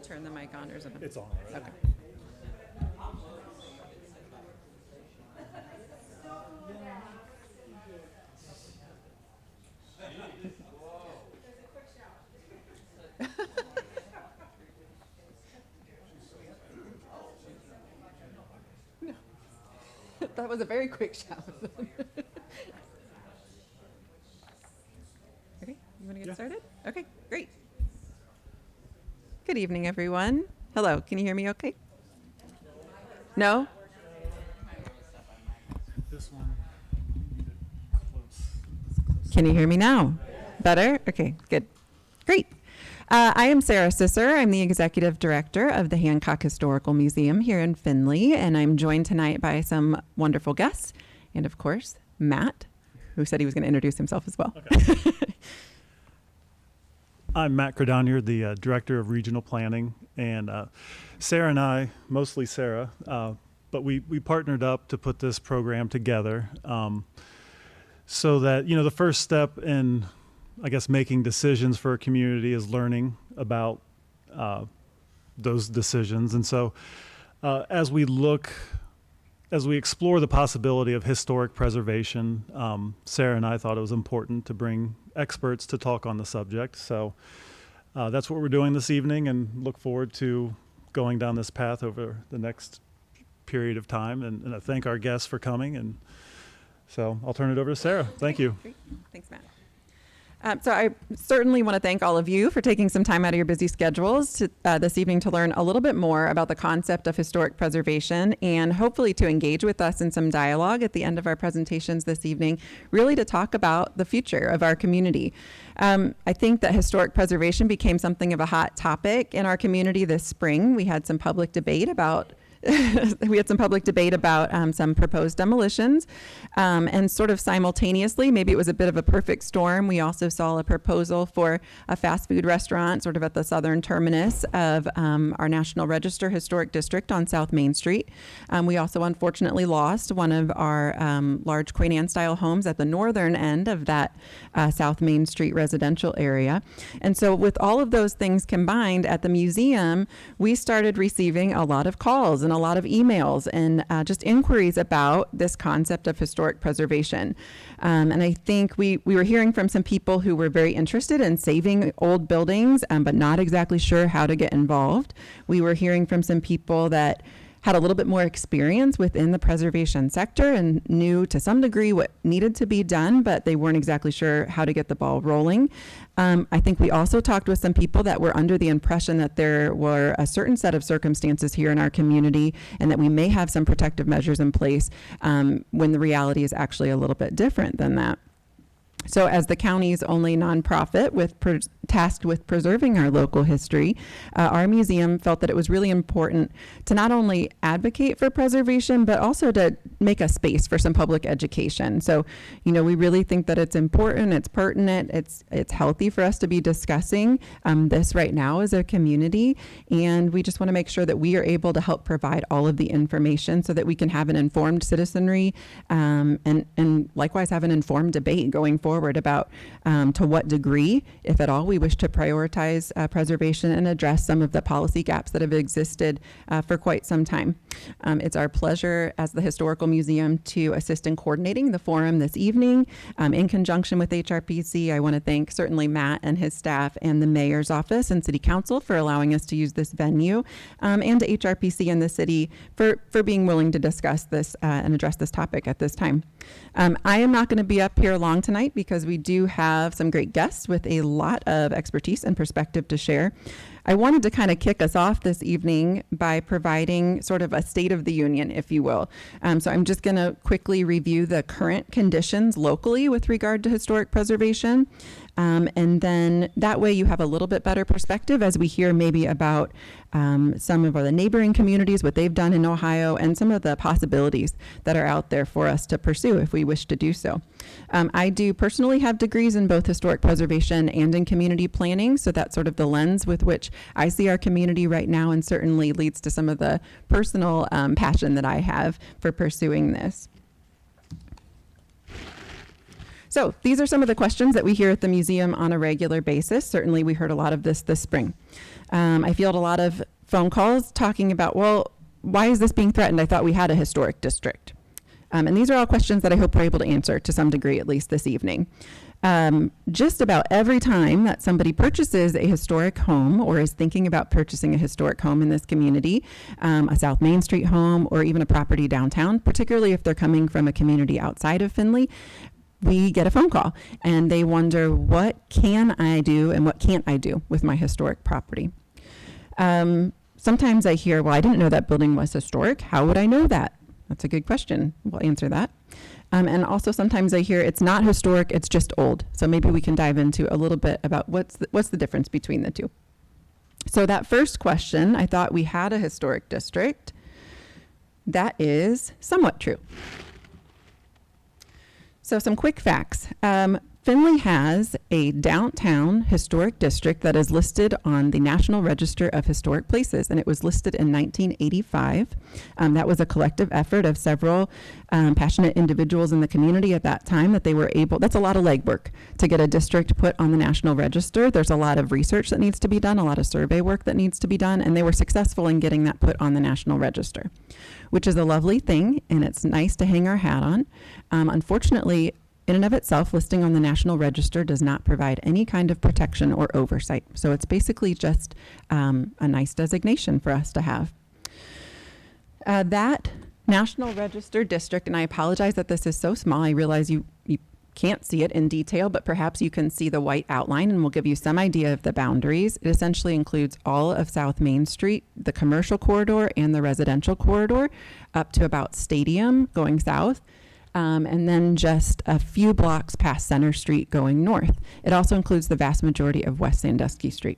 to turn the mic on or something? It's on already. Okay. No. That was a very quick shout. Okay, you want to get started? Okay, great. Good evening, everyone. Hello, can you hear me okay? No? This one, Can you hear me now? Better? Okay, good. Great. I am Sarah Sisser. I'm the Executive Director of the Hancock Historical Museum here in Findlay, and I'm joined tonight by some wonderful guests, and of course, Matt, who said he was going to introduce himself as well. Okay. I'm Matt Credonier, the Director of Regional Planning, and Sarah and I, mostly Sarah, but we partnered up to put this program together so that, the first step in, I guess, making decisions for a community is learning about those decisions. And so as we explore the possibility of historic preservation, Sarah and I thought it was important to bring experts to talk on the subject. So that's what we're doing this evening, and look forward to going down this path over the next period of time. And I thank our guests for coming. And so I'll turn it over to Sarah. Thank you. Great. Thanks, Matt. So I certainly want to thank all of you for taking some time out of your busy schedules this evening to learn a little bit more about the concept of historic preservation, and hopefully to engage with us in some dialogue at the end of our presentations this evening, really to talk about the future of our community. I think that historic preservation became something of a hot topic in our community this spring. We had some public debate about some proposed demolitions, and sort of simultaneously, maybe it was a bit of a perfect storm, we also saw a proposal for a fast food restaurant sort of at the southern terminus of our National Register Historic District on South Main Street. We also unfortunately lost one of our large Queen Anne style homes at the northern end of that South Main Street residential area. And so with all of those things combined at the museum, we started receiving a lot of calls and a lot of emails and just inquiries about this concept of historic preservation. And I think we were hearing from some people who were very interested in saving old buildings, but not exactly sure how to get involved. We were hearing from some people that had a little bit more experience within the preservation sector and knew to some degree what needed to be done, but they weren't exactly sure how to get the ball rolling. I think we also talked with some people that were under the impression that there were a certain set of circumstances here in our community and that we may have some protective measures in place when the reality is actually a little bit different than that. So as the county's only nonprofit tasked with preserving our local history, our museum felt that it was really important to not only advocate for preservation, but also to make a space for some public education. So, we really think that it's important, it's pertinent, it's healthy for us to be discussing this right now as a community. And we just want to make sure that we are able to help provide all of the information so that we can have an informed citizenry and likewise have an informed debate going forward about to what degree, if at all, we wish to prioritize preservation and address some of the policy gaps that have existed for quite some time. It's our pleasure as the Historical Museum to assist in coordinating the forum this evening in conjunction with HRPC. I want to thank certainly Matt and his staff and the Mayor's Office and City Council for allowing us to use this venue, and to HRPC and the city for being willing to discuss this and address this topic at this time. I am not going to be up here long tonight because we do have some great guests with a lot of expertise and perspective to share. I wanted to kind of kick us off this evening by providing sort of a state of the union, if you will. So I'm just going to quickly review the current conditions locally with regard to historic preservation. And then that way you have a little bit better perspective as we hear maybe about some of the neighboring communities, what they've done in Ohio, and some of the possibilities that are out there for us to pursue if we wish to do so. I do personally have degrees in both historic preservation and in community planning, so that's sort of the lens with which I see our community right now, and certainly leads to some of the personal passion that I have for pursuing this. So these are some of the questions that we hear at the museum on a regular basis. Certainly we heard a lot of this spring. I field a lot of phone calls talking about, well, why is this being threatened? I thought we had a historic district. And these are all questions that I hope we're able to answer to some degree, at least this evening. Just about every time that somebody purchases a historic home or is thinking about purchasing a historic home in this community, a South Main Street home or even a property downtown, particularly if they're coming from a community outside of Findlay, we get a phone call and they wonder, what can I do and what can't I do with my historic property? Sometimes I hear, well, I didn't know that building was historic. How would I know that? That's a good question. We'll answer that. And also sometimes I hear it's not historic, it's just old. So maybe we can dive into a little bit about what's the difference between the two. So that first question, I thought we had a historic district. That is somewhat true. So some quick facts. Findlay has a downtown historic district that is listed on the National Register of Historic Places, and it was listed in 1985. That was a collective effort of several passionate individuals in the community at that time that they were able, that's a lot of legwork to get a district put on the National Register. There's a lot of research that needs to be done, a lot of survey work that needs to be done, and they were successful in getting that put on the National Register, which is a lovely thing, and it's nice to hang our hat on. Unfortunately, in and of itself, listing on the National Register does not provide any kind of protection or oversight. So it's basically just a nice designation for us to have. That National Register district, and I apologize that this is so small. I realize you can't see it in detail, but perhaps you can see the white outline and we'll give you some idea of the boundaries. It essentially includes all of South Main Street, the commercial corridor and the residential corridor, up to about Stadium going south. And then just a few blocks past Center Street going north. It also includes the vast majority of West Sandusky Street.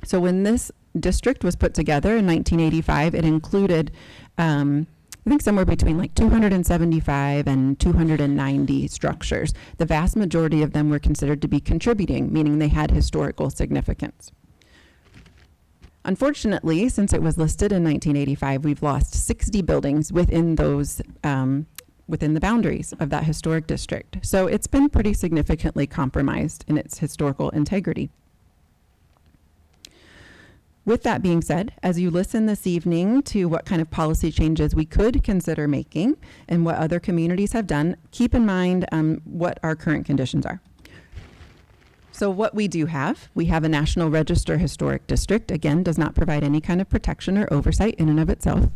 So when this district was put together in 1985, it included, I think somewhere between like 275 and 290 structures. The vast majority of them were considered to be contributing, meaning they had historical significance. Unfortunately, since it was listed in 1985, we've lost 60 buildings within those within the boundaries of that historic district. So it's been pretty significantly compromised in its historical integrity. With that being said, as you listen this evening to what kind of policy changes we could consider making and what other communities have done, keep in mind what our current conditions are. So what we do have, we have a National Register Historic District. Again, does not provide any kind of protection or oversight in and of itself.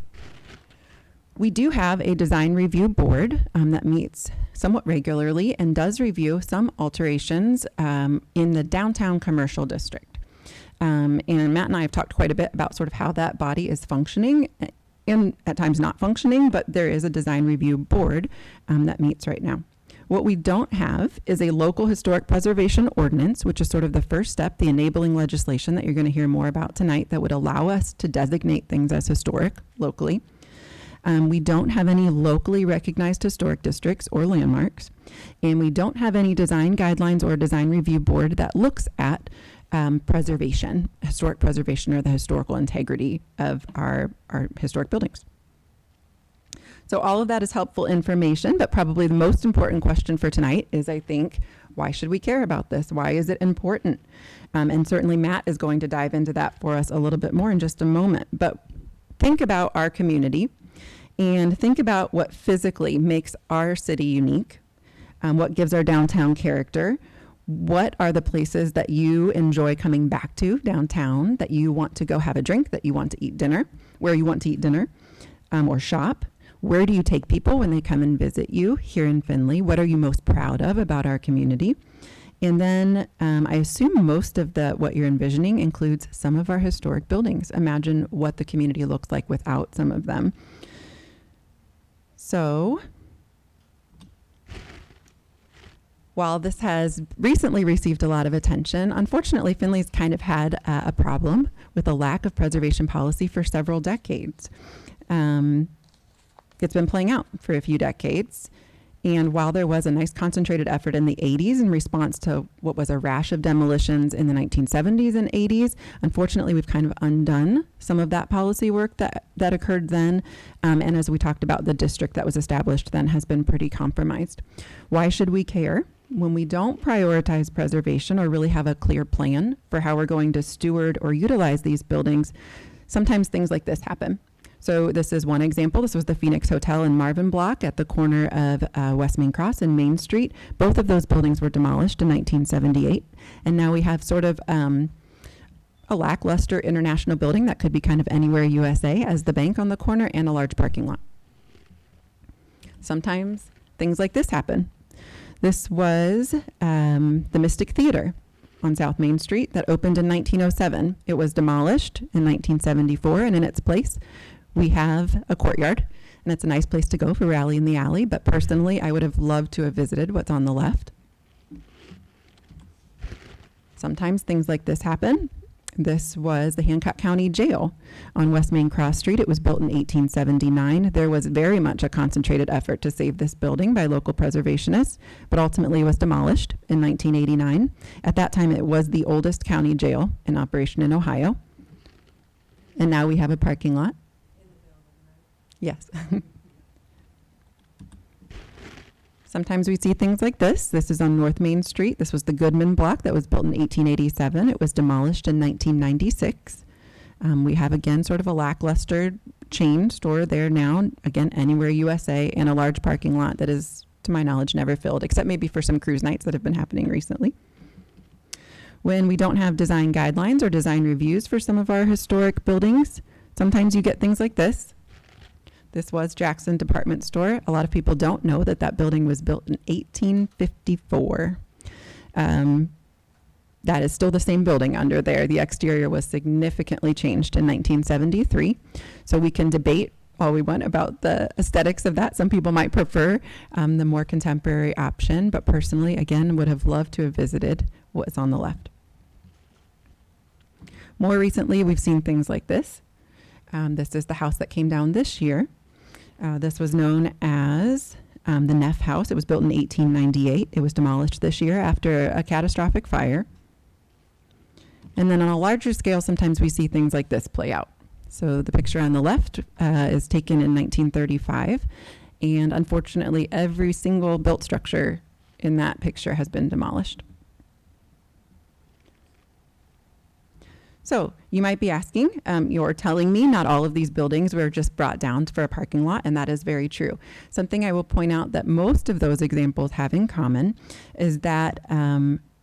We do have a design review board that meets somewhat regularly and does review some alterations in the downtown commercial district. And Matt and I have talked quite a bit about sort of how that body is functioning and at times not functioning, but there is a design review board that meets right now. What we don't have is a local historic preservation ordinance, which is sort of the first step, the enabling legislation that you're going to hear more about tonight that would allow us to designate things as historic locally. We don't have any locally recognized historic districts or landmarks, and we don't have any design guidelines or design review board that looks at preservation, historic preservation, or the historical integrity of our historic buildings. So all of that is helpful information, but probably the most important question for tonight is, I think, why should we care about this? Why is it important? And certainly Matt is going to dive into that for us a little bit more in just a moment. But think about our community and think about what physically makes our city unique, what gives our downtown character. What are the places that you enjoy coming back to downtown, that you want to go have a drink, that you want to eat dinner, where you want to eat dinner or shop? Where do you take people when they come and visit you here in Findlay? What are you most proud of about our community? And then I assume most of what you're envisioning includes some of our historic buildings. Imagine what the community looks like without some of them. So while this has recently received a lot of attention, unfortunately, Findlay's kind of had a problem with a lack of preservation policy for several decades. It's been playing out for a few decades. And while there was a nice concentrated effort in the 80s in response to what was a rash of demolitions in the 1970s and 80s, unfortunately, we've kind of undone some of that policy work that occurred then. And as we talked about, the district that was established then has been pretty compromised. Why should we care? When we don't prioritize preservation or really have a clear plan for how we're going to steward or utilize these buildings, sometimes things like this happen. So this is one example. This was the Phoenix Hotel in Marvin Block at the corner of West Main Cross and Main Street. Both of those buildings were demolished in 1978. And now we have sort of a lackluster international building that could be kind of anywhere USA as the bank on the corner and a large parking lot. Sometimes things like this happen. This was the Mystic Theater on South Main Street that opened in 1907. It was demolished in 1974, and in its place, we have a courtyard, and it's a nice place to go for Rally in the Alley, but personally, I would have loved to have visited what's on the left. Sometimes things like this happen. This was the Hancock County Jail on West Main Cross Street. It was built in 1879. There was very much a concentrated effort to save this building by local preservationists, but ultimately it was demolished in 1989. At that time, it was the oldest county jail in operation in Ohio. And now we have a parking lot. Yes. Sometimes we see things like this. This is on North Main Street. This was the Goodman Block that was built in 1887. It was demolished in 1996. We have, again, sort of a lackluster chain store there now, again, Anywhere USA, and a large parking lot that is, to my knowledge, never filled, except maybe for some cruise nights that have been happening recently. When we don't have design guidelines or design reviews for some of our historic buildings, sometimes you get things like this. This was Jackson Department Store. A lot of people don't know that that building was built in 1854. That is still the same building under there. The exterior was significantly changed in 1973. So we can debate all we want about the aesthetics of that. Some people might prefer the more contemporary option, but personally, again, would have loved to have visited what's on the left. More recently, we've seen things like this. This is the house that came down this year. This was known as the Neff House. It was built in 1898. It was demolished this year after a catastrophic fire. And then on a larger scale, sometimes we see things like this play out. So the picture on the left is taken in 1935. And unfortunately, every single built structure in that picture has been demolished. So you might be asking, you're telling me not all of these buildings were just brought down for a parking lot, and that is very true. Something I will point out that most of those examples have in common is that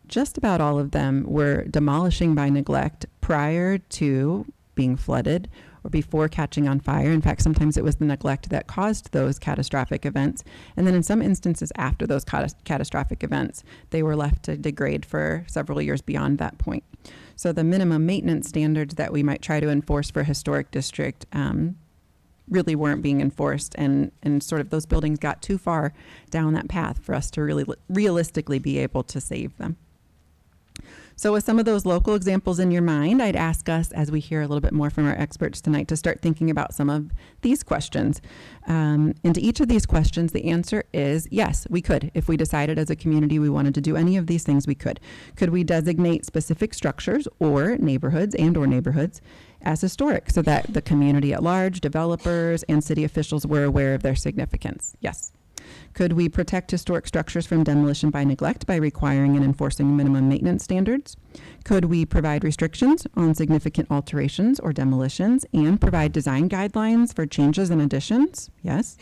just about all of them were demolishing by neglect prior to being flooded or before catching on fire. In fact, sometimes it was the neglect that caused those catastrophic events. And then in some instances after those catastrophic events, they were left to degrade for several years beyond that point. So the minimum maintenance standards that we might try to enforce for a historic district really weren't being enforced, and sort of those buildings got too far down that path for us to really realistically be able to save them. So with some of those local examples in your mind, I'd ask us, as we hear a little bit more from our experts tonight, to start thinking about some of these questions. And to each of these questions, the answer is yes, we could. If we decided as a community we wanted to do any of these things, we could. Could we designate specific structures or neighborhoods as historic so that the community at large, developers, and city officials were aware of their significance? Yes. Could we protect historic structures from demolition by neglect by requiring and enforcing minimum maintenance standards? Could we provide restrictions on significant alterations or demolitions and provide design guidelines for changes and additions? Yes.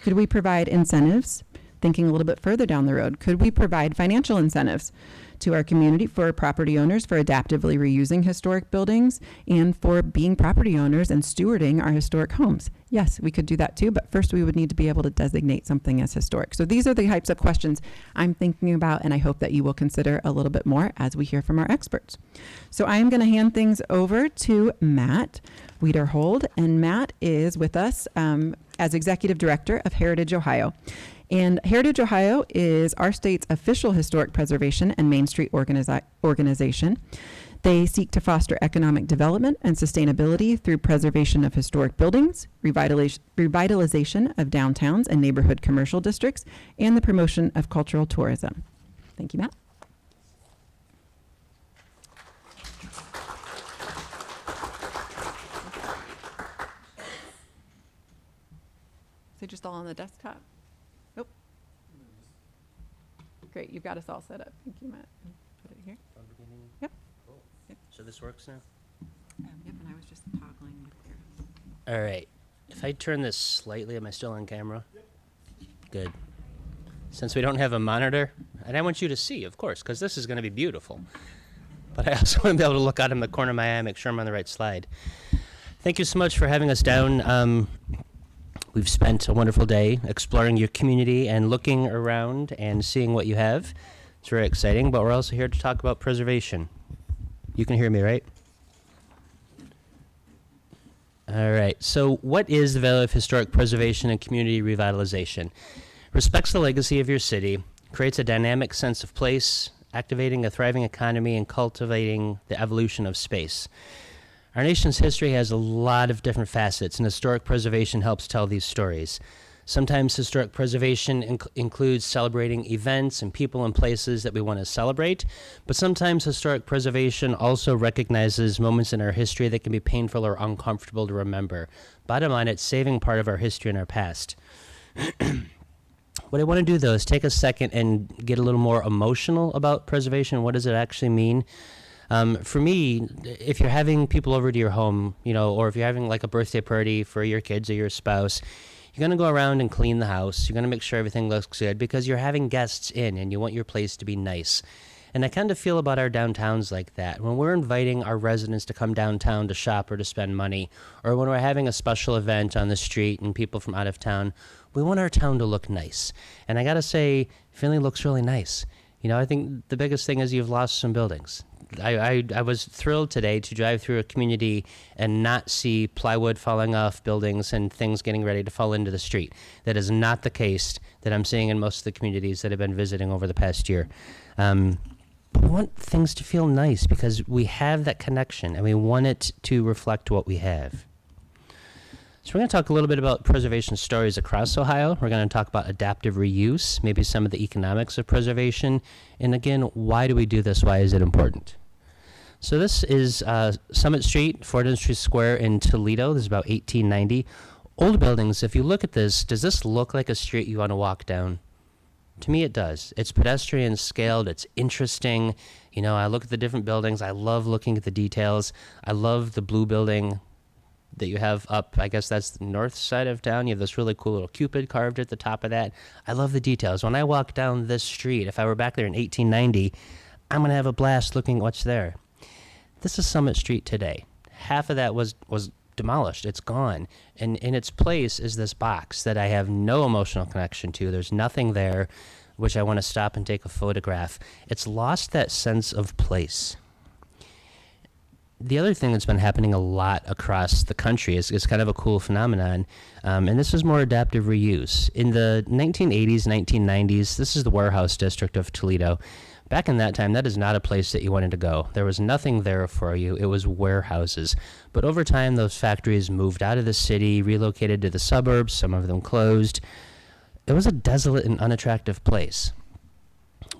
Could we provide incentives? Thinking a little bit further down the road, could we provide financial incentives to our community for property owners for adaptively reusing historic buildings and for being property owners and stewarding our historic homes? Yes, we could do that too, but first we would need to be able to designate something as historic. So these are the types of questions I'm thinking about, and I hope that you will consider a little bit more as we hear from our experts. So I am going to hand things over to Matt Wiederhold, and Matt is with us as Executive Director of Heritage Ohio. And Heritage Ohio is our state's official historic preservation and Main Street organization. They seek to foster economic development and sustainability through preservation of historic buildings, revitalization of downtowns and neighborhood commercial districts, and the promotion of cultural tourism. Thank you, Matt. So just all on the desktop? Nope. Great, you've got us all set up. Thank you, Matt. Put it here. Yep. Cool. Yep. So this works now? Yep, and I was just toggling with your... All right. If I turn this slightly, am I still on camera? Yep. Good. Since we don't have a monitor, and I want you to see, of course, because this is going to be beautiful. But I also want to be able to look out in the corner of my eye, make sure I'm on the right slide. Thank you so much for having us down. We've spent a wonderful day exploring your community and looking around and seeing what you have. It's very exciting, but we're also here to talk about preservation. You can hear me, right? All right. So what is the value of historic preservation and community revitalization? Respects the legacy of your city, creates a dynamic sense of place, activating a thriving economy and cultivating the evolution of space. Our nation's history has a lot of different facets, and historic preservation helps tell these stories. Sometimes historic preservation includes celebrating events and people and places that we want to celebrate, but sometimes historic preservation also recognizes moments in our history that can be painful or uncomfortable to remember. Bottom line, it's saving part of our history and our past. What I want to do, though, is take a second and get a little more emotional about preservation. What does it actually mean? For me, if you're having people over to your home, or if you're having like a birthday party for your kids or your spouse, you're going to go around and clean the house. You're going to make sure everything looks good because you're having guests in and you want your place to be nice. And I kind of feel about our downtowns like that. When we're inviting our residents to come downtown to shop or to spend money, or when we're having a special event on the street and people from out of town, we want our town to look nice. And I got to say, Findlay looks really nice. I think the biggest thing is you've lost some buildings. I was thrilled today to drive through a community and not see plywood falling off buildings and things getting ready to fall into the street. That is not the case that I'm seeing in most of the communities that I've been visiting over the past year. But we want things to feel nice because we have that connection and we want it to reflect what we have. So we're going to talk a little bit about preservation stories across Ohio. We're going to talk about adaptive reuse, maybe some of the economics of preservation. And again, why do we do this? Why is it important? So this is Summit Street, Ford Industry Square in Toledo. This is about 1890. Old buildings, if you look at this, does this look like a street you want to walk down? To me, it does. It's pedestrian scaled. It's interesting. I look at the different buildings. I love looking at the details. I love the blue building that you have up, I guess that's the north side of town. You have this really cool little Cupid carved at the top of that. I love the details. When I walk down this street, if I were back there in 1890, I'm going to have a blast looking at what's there. This is Summit Street today. Half of that was demolished. It's gone. And in its place is this box that I have no emotional connection to. There's nothing there which I want to stop and take a photograph. It's lost that sense of place. The other thing that's been happening a lot across the country is kind of a cool phenomenon, and this is more adaptive reuse. In the 1980s, 1990s, this is the warehouse district of Toledo. Back in that time, that is not a place that you wanted to go. There was nothing there for you. It was warehouses. But over time, those factories moved out of the city, relocated to the suburbs. Some of them closed. It was a desolate and unattractive place.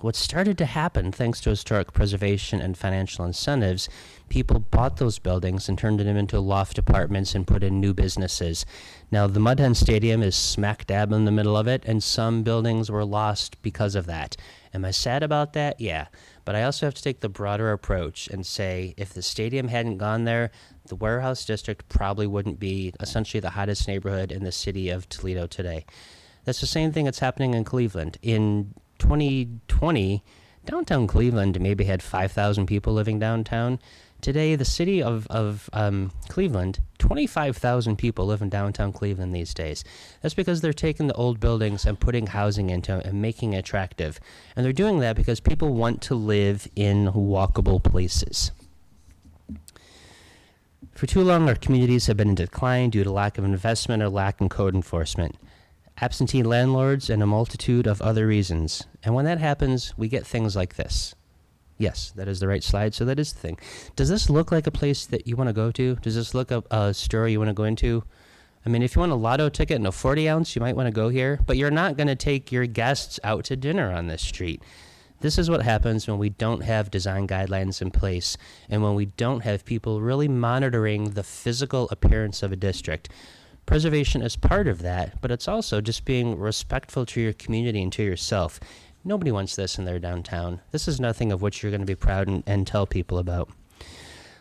What started to happen, thanks to historic preservation and financial incentives, people bought those buildings and turned them into loft apartments and put in new businesses. Now, the Mud Hen Stadium is smack dab in the middle of it, and some buildings were lost because of that. Am I sad about that? Yeah. But I also have to take the broader approach and say, if the stadium hadn't gone there, the warehouse district probably wouldn't be essentially the hottest neighborhood in the city of Toledo today. That's the same thing that's happening in Cleveland. In 2020, downtown Cleveland maybe had 5,000 people living downtown. Today, the city of Cleveland, 25,000 people live in downtown Cleveland these days. That's because they're taking the old buildings and putting housing into them and making it attractive. And they're doing that because people want to live in walkable places. For too long, our communities have been in decline due to lack of investment or lack in code enforcement, absentee landlords, and a multitude of other reasons. And when that happens, we get things like this. Yes, that is the right slide. So that is the thing. Does this look like a place that you want to go to? Does this look like a store you want to go into? I mean, if you want a lotto ticket and a 40 ounce, you might want to go here, but you're not going to take your guests out to dinner on this street. This is what happens when we don't have design guidelines in place and when we don't have people really monitoring the physical appearance of a district. Preservation is part of that, but it's also just being respectful to your community and to yourself. Nobody wants this in their downtown. This is nothing of which you're going to be proud and tell people about.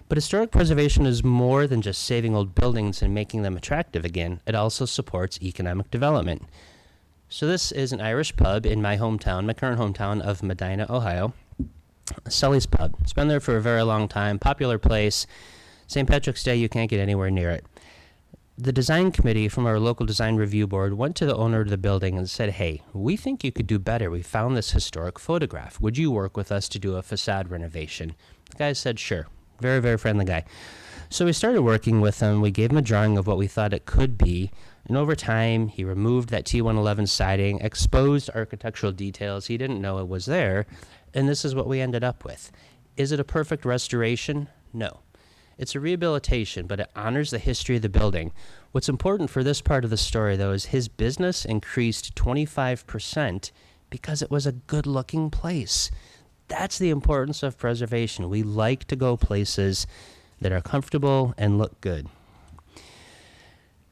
But historic preservation is more than just saving old buildings and making them attractive again. It also supports economic development. So this is an Irish pub in my hometown, my current hometown of Medina, Ohio. Sully's Pub. It's been there for a very long time. Popular place. St. Patrick's Day, you can't get anywhere near it. The design committee from our local design review board went to the owner of the building and said, hey, we think you could do better. We found this historic photograph. Would you work with us to do a facade renovation? The guy said, sure. Very, very friendly guy. So we started working with him. We gave him a drawing of what we thought it could be. And over time, he removed that T111 siding, exposed architectural details he didn't know it was there. And this is what we ended up with. Is it a perfect restoration? No. It's a rehabilitation, but it honors the history of the building. What's important for this part of the story, though, is his business increased 25% because it was a good-looking place. That's the importance of preservation. We like to go places that are comfortable and look good.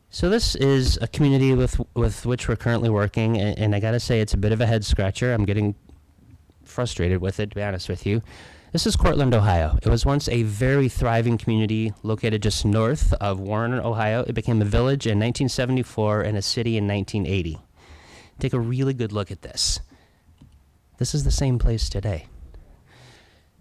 So this is a community with which we're currently working, and I got to say it's a bit of a head-scratcher. I'm getting frustrated with it, to be honest with you. This is Cortland, Ohio. It was once a very thriving community located just north of Warren, Ohio. It became a village in 1974 and a city in 1980. Take a really good look at this. This is the same place today.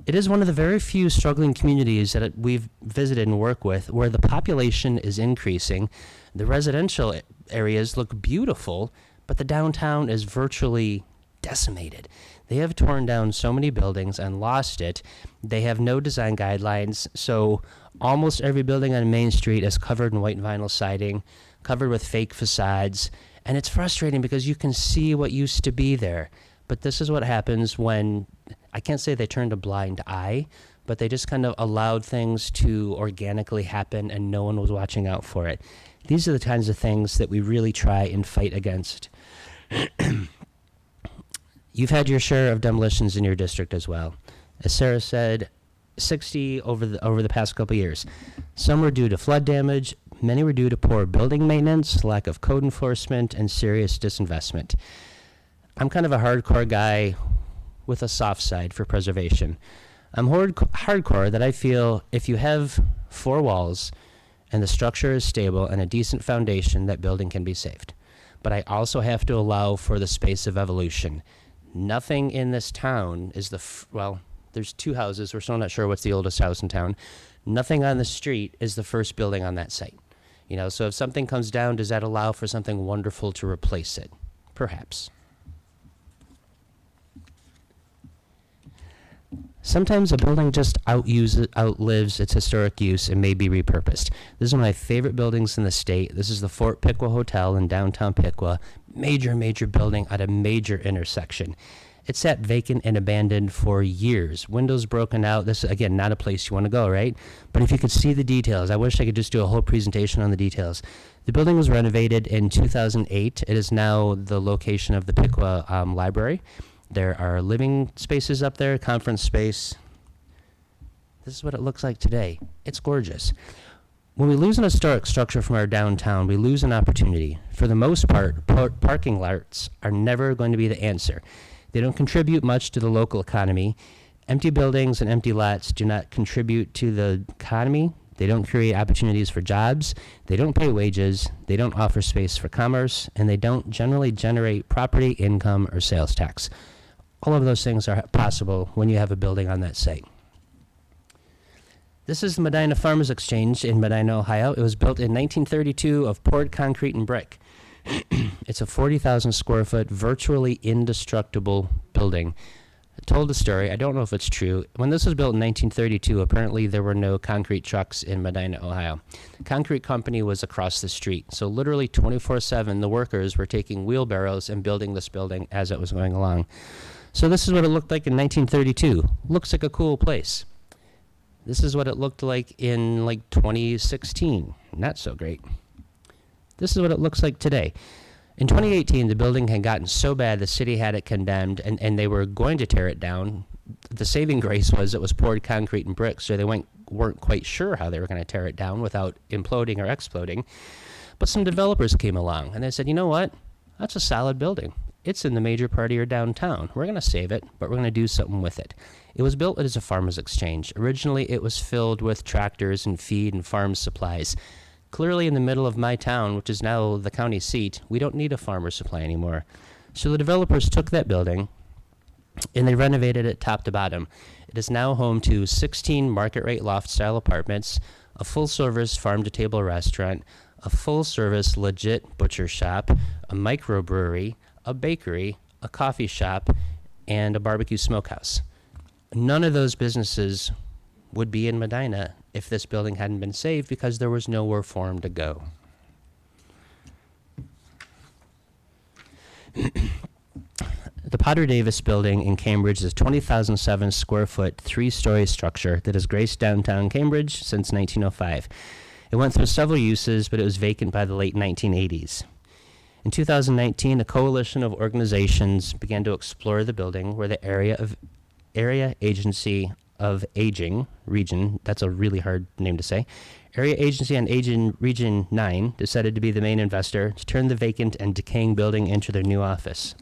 It is one of the very few struggling communities that we've visited and worked with where the population is increasing. The residential areas look beautiful, but the downtown is virtually decimated. They have torn down so many buildings and lost it. They have no design guidelines, so almost every building on Main Street is covered in white vinyl siding, covered with fake facades, and it's frustrating because you can see what used to be there. But this is what happens when, I can't say they turned a blind eye, but they just kind of allowed things to organically happen and no one was watching out for it. These are the kinds of things that we really try and fight against. You've had your share of demolitions in your district as well. As Sarah said, 60 over the past couple years. Some were due to flood damage. Many were due to poor building maintenance, lack of code enforcement, and serious disinvestment. I'm kind of a hardcore guy with a soft side for preservation. I'm hardcore that I feel if you have four walls and the structure is stable and a decent foundation, that building can be saved. But I also have to allow for the space of evolution. Nothing in this town is well, there's two houses. We're still not sure what's the oldest house in town. Nothing on the street is the first building on that site. So if something comes down, does that allow for something wonderful to replace it? Perhaps. Sometimes a building just outlives its historic use and may be repurposed. This is one of my favorite buildings in the state. This is the Fort Piqua Hotel in downtown Piqua. Major building at a major intersection. It sat vacant and abandoned for years. Windows broken out. This is, again, not a place you want to go, right? But if you could see the details, I wish I could just do a whole presentation on the details. The building was renovated in 2008. It is now the location of the Piqua Library. There are living spaces up there, conference space. This is what it looks like today. It's gorgeous. When we lose an historic structure from our downtown, we lose an opportunity. For the most part, parking lots are never going to be the answer. They don't contribute much to the local economy. Empty buildings and empty lots do not contribute to the economy. They don't create opportunities for jobs. They don't pay wages. They don't offer space for commerce. And they don't generally generate property, income, or sales tax. All of those things are possible when you have a building on that site. This is the Medina Farmers Exchange in Medina, Ohio. It was built in 1932 of poured concrete and brick. It's a 40,000 square foot, virtually indestructible building. I told the story. I don't know if it's true. When this was built in 1932, apparently there were no concrete trucks in Medina, Ohio. The concrete company was across the street. So literally 24/7, the workers were taking wheelbarrows and building this building as it was going along. So this is what it looked like in 1932. Looks like a cool place. This is what it looked like in like 2016. Not so great. This is what it looks like today. In 2018, the building had gotten so bad the city had it condemned, and they were going to tear it down. The saving grace was it was poured concrete and bricks, so they weren't quite sure how they were going to tear it down without imploding or exploding. But some developers came along, and they said, you know what? That's a solid building. It's in the major part of your downtown. We're going to save it, but we're going to do something with it. It was built as a farmer's exchange. Originally, it was filled with tractors and feed and farm supplies. Clearly, in the middle of my town, which is now the county seat, we don't need a farmer's supply anymore. So the developers took that building, and they renovated it top to bottom. It is now home to 16 market-rate loft-style apartments, a full-service farm-to-table restaurant, a full-service legit butcher shop, a microbrewery, a bakery, a coffee shop, and a barbecue smokehouse. None of those businesses would be in Medina if this building hadn't been saved because there was nowhere for them to go. The Potter Davis building in Cambridge is a 20,007 square foot, 3-story structure that has graced downtown Cambridge since 1905. It went through several uses, but it was vacant by the late 1980s. In 2019, a coalition of organizations began to explore the building where the Area Agency of Aging Region, that's a really hard name to say, Area Agency on Aging Region 9 decided to be the main investor to turn the vacant and decaying building into their new office.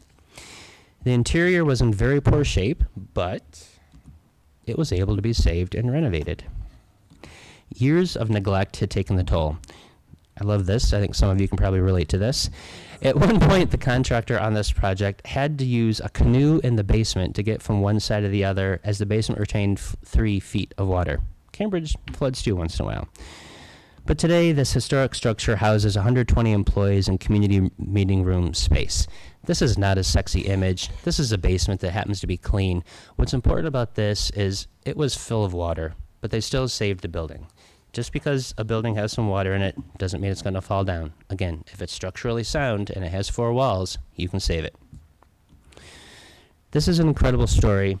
The interior was in very poor shape, but it was able to be saved and renovated. Years of neglect had taken the toll. I love this. I think some of you can probably relate to this. At one point, the contractor on this project had to use a canoe in the basement to get from one side to the other, as the basement retained 3 feet of water. Cambridge floods too once in a while. But today, this historic structure houses 120 employees and community meeting room space. This is not a sexy image. This is a basement that happens to be clean. What's important about this is it was full of water, but they still saved the building. Just because a building has some water in it doesn't mean it's going to fall down. Again, if it's structurally sound and it has 4 walls, you can save it. This is an incredible story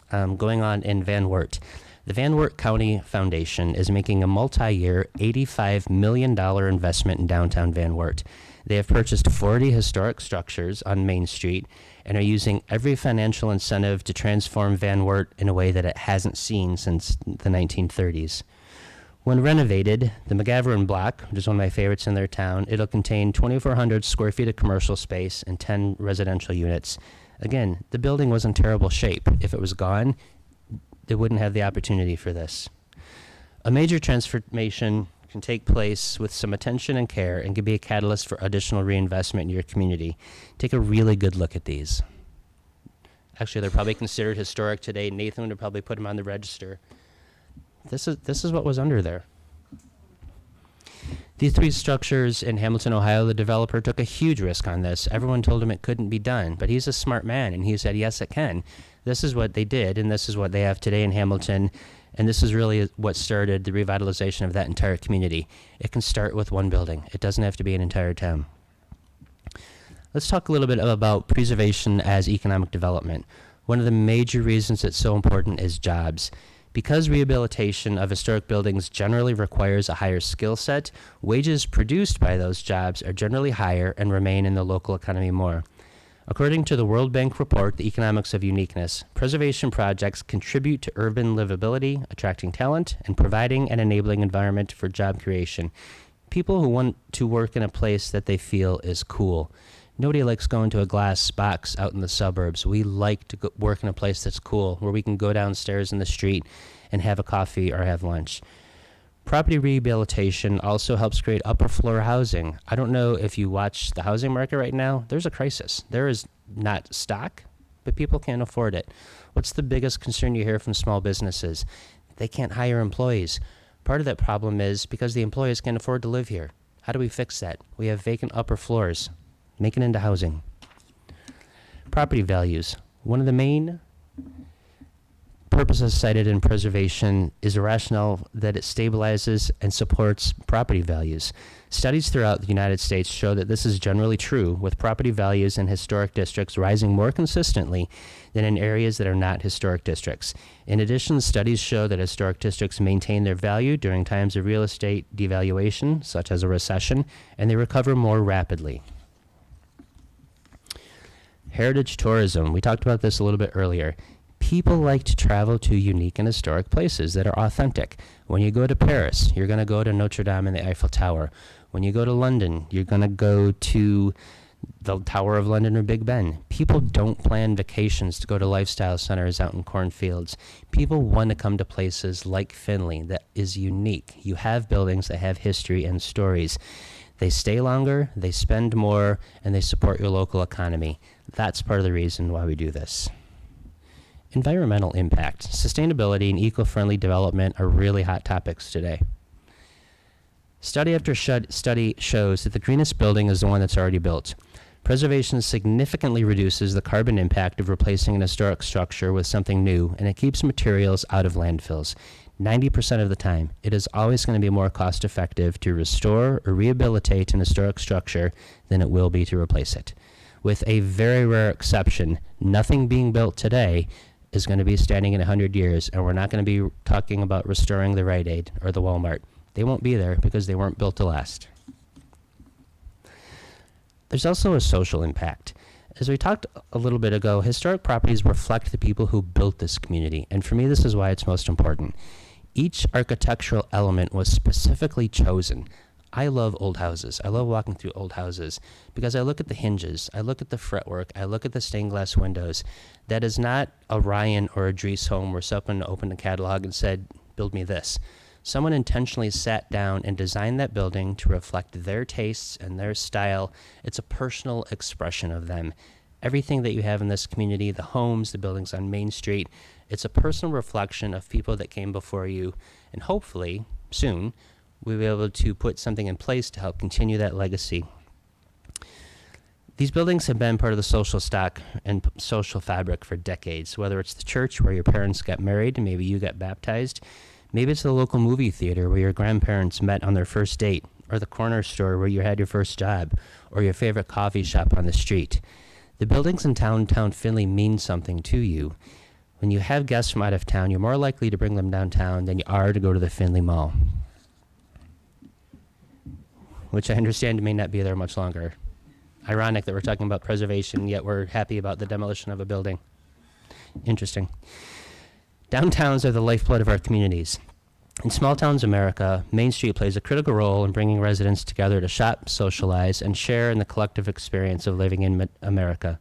going on in Van Wert. The Van Wert County Foundation is making a multi-year $85 million investment in downtown Van Wert. They have purchased 40 historic structures on Main Street and are using every financial incentive to transform Van Wert in a way that it hasn't seen since the 1930s. When renovated, the McGavran Block, which is one of my favorites in their town, it'll contain 2,400 square feet of commercial space and 10 residential units. Again, the building was in terrible shape. If it was gone, they wouldn't have the opportunity for this. A major transformation can take place with some attention and care and can be a catalyst for additional reinvestment in your community. Take a really good look at these. Actually, they're probably considered historic today. Nathan would probably put them on the register. This is what was under there. These 3 structures in Hamilton, Ohio, the developer took a huge risk on this. Everyone told him it couldn't be done, but he's a smart man, and he said, yes, it can. This is what they did, and this is what they have today in Hamilton, and this is really what started the revitalization of that entire community. It can start with one building. It doesn't have to be an entire town. Let's talk a little bit about preservation as economic development. One of the major reasons it's so important is jobs. Because rehabilitation of historic buildings generally requires a higher skill set, wages produced by those jobs are generally higher and remain in the local economy more. According to the World Bank report, The Economics of Uniqueness, preservation projects contribute to urban livability, attracting talent, and providing an enabling environment for job creation. People who want to work in a place that they feel is cool. Nobody likes going to a glass box out in the suburbs. We like to work in a place that's cool, where we can go downstairs in the street and have a coffee or have lunch. Property rehabilitation also helps create upper floor housing. I don't know if you watch the housing market right now. There's a crisis. There is not stock, but people can't afford it. What's the biggest concern you hear from small businesses? They can't hire employees. Part of that problem is because the employees can't afford to live here. How do we fix that? We have vacant upper floors. Make it into housing. Property values. One of the main purposes cited in preservation is a rationale that it stabilizes and supports property values. Studies throughout the United States show that this is generally true, with property values in historic districts rising more consistently than in areas that are not historic districts. In addition, studies show that historic districts maintain their value during times of real estate devaluation, such as a recession, and they recover more rapidly. Heritage tourism. We talked about this a little bit earlier. People like to travel to unique and historic places that are authentic. When you go to Paris, you're going to go to Notre Dame and the Eiffel Tower. When you go to London, you're going to go to the Tower of London or Big Ben. People don't plan vacations to go to lifestyle centers out in cornfields. People want to come to places like Findlay that is unique. You have buildings that have history and stories. They stay longer, they spend more, and they support your local economy. That's part of the reason why we do this. Environmental impact. Sustainability and eco-friendly development are really hot topics today. Study after study shows that the greenest building is the one that's already built. Preservation significantly reduces the carbon impact of replacing an historic structure with something new, and it keeps materials out of landfills. 90% of the time, it is always going to be more cost-effective to restore or rehabilitate an historic structure than it will be to replace it. With a very rare exception, nothing being built today is going to be standing in 100 years, and we're not going to be talking about restoring the Rite Aid or the Walmart. They won't be there because they weren't built to last. There's also a social impact. As we talked a little bit ago, historic properties reflect the people who built this community, and for me, this is why it's most important. Each architectural element was specifically chosen. I love old houses. I love walking through old houses because I look at the hinges, I look at the fretwork, I look at the stained glass windows. That is not a Ryan or a Dries home where someone opened a catalog and said, build me this. Someone intentionally sat down and designed that building to reflect their tastes and their style. It's a personal expression of them. Everything that you have in this community, the homes, the buildings on Main Street, it's a personal reflection of people that came before you, and hopefully, soon, we'll be able to put something in place to help continue that legacy. These buildings have been part of the social stock and social fabric for decades, whether it's the church where your parents got married and maybe you got baptized, maybe it's the local movie theater where your grandparents met on their first date, or the corner store where you had your first job, or your favorite coffee shop on the street. The buildings in downtown Findlay mean something to you. When you have guests from out of town, you're more likely to bring them downtown than you are to go to the Findlay Mall, which I understand may not be there much longer. Ironic that we're talking about preservation, yet we're happy about the demolition of a building. Interesting. Downtowns are the lifeblood of our communities. In small towns America, Main Street plays a critical role in bringing residents together to shop, socialize, and share in the collective experience of living in America.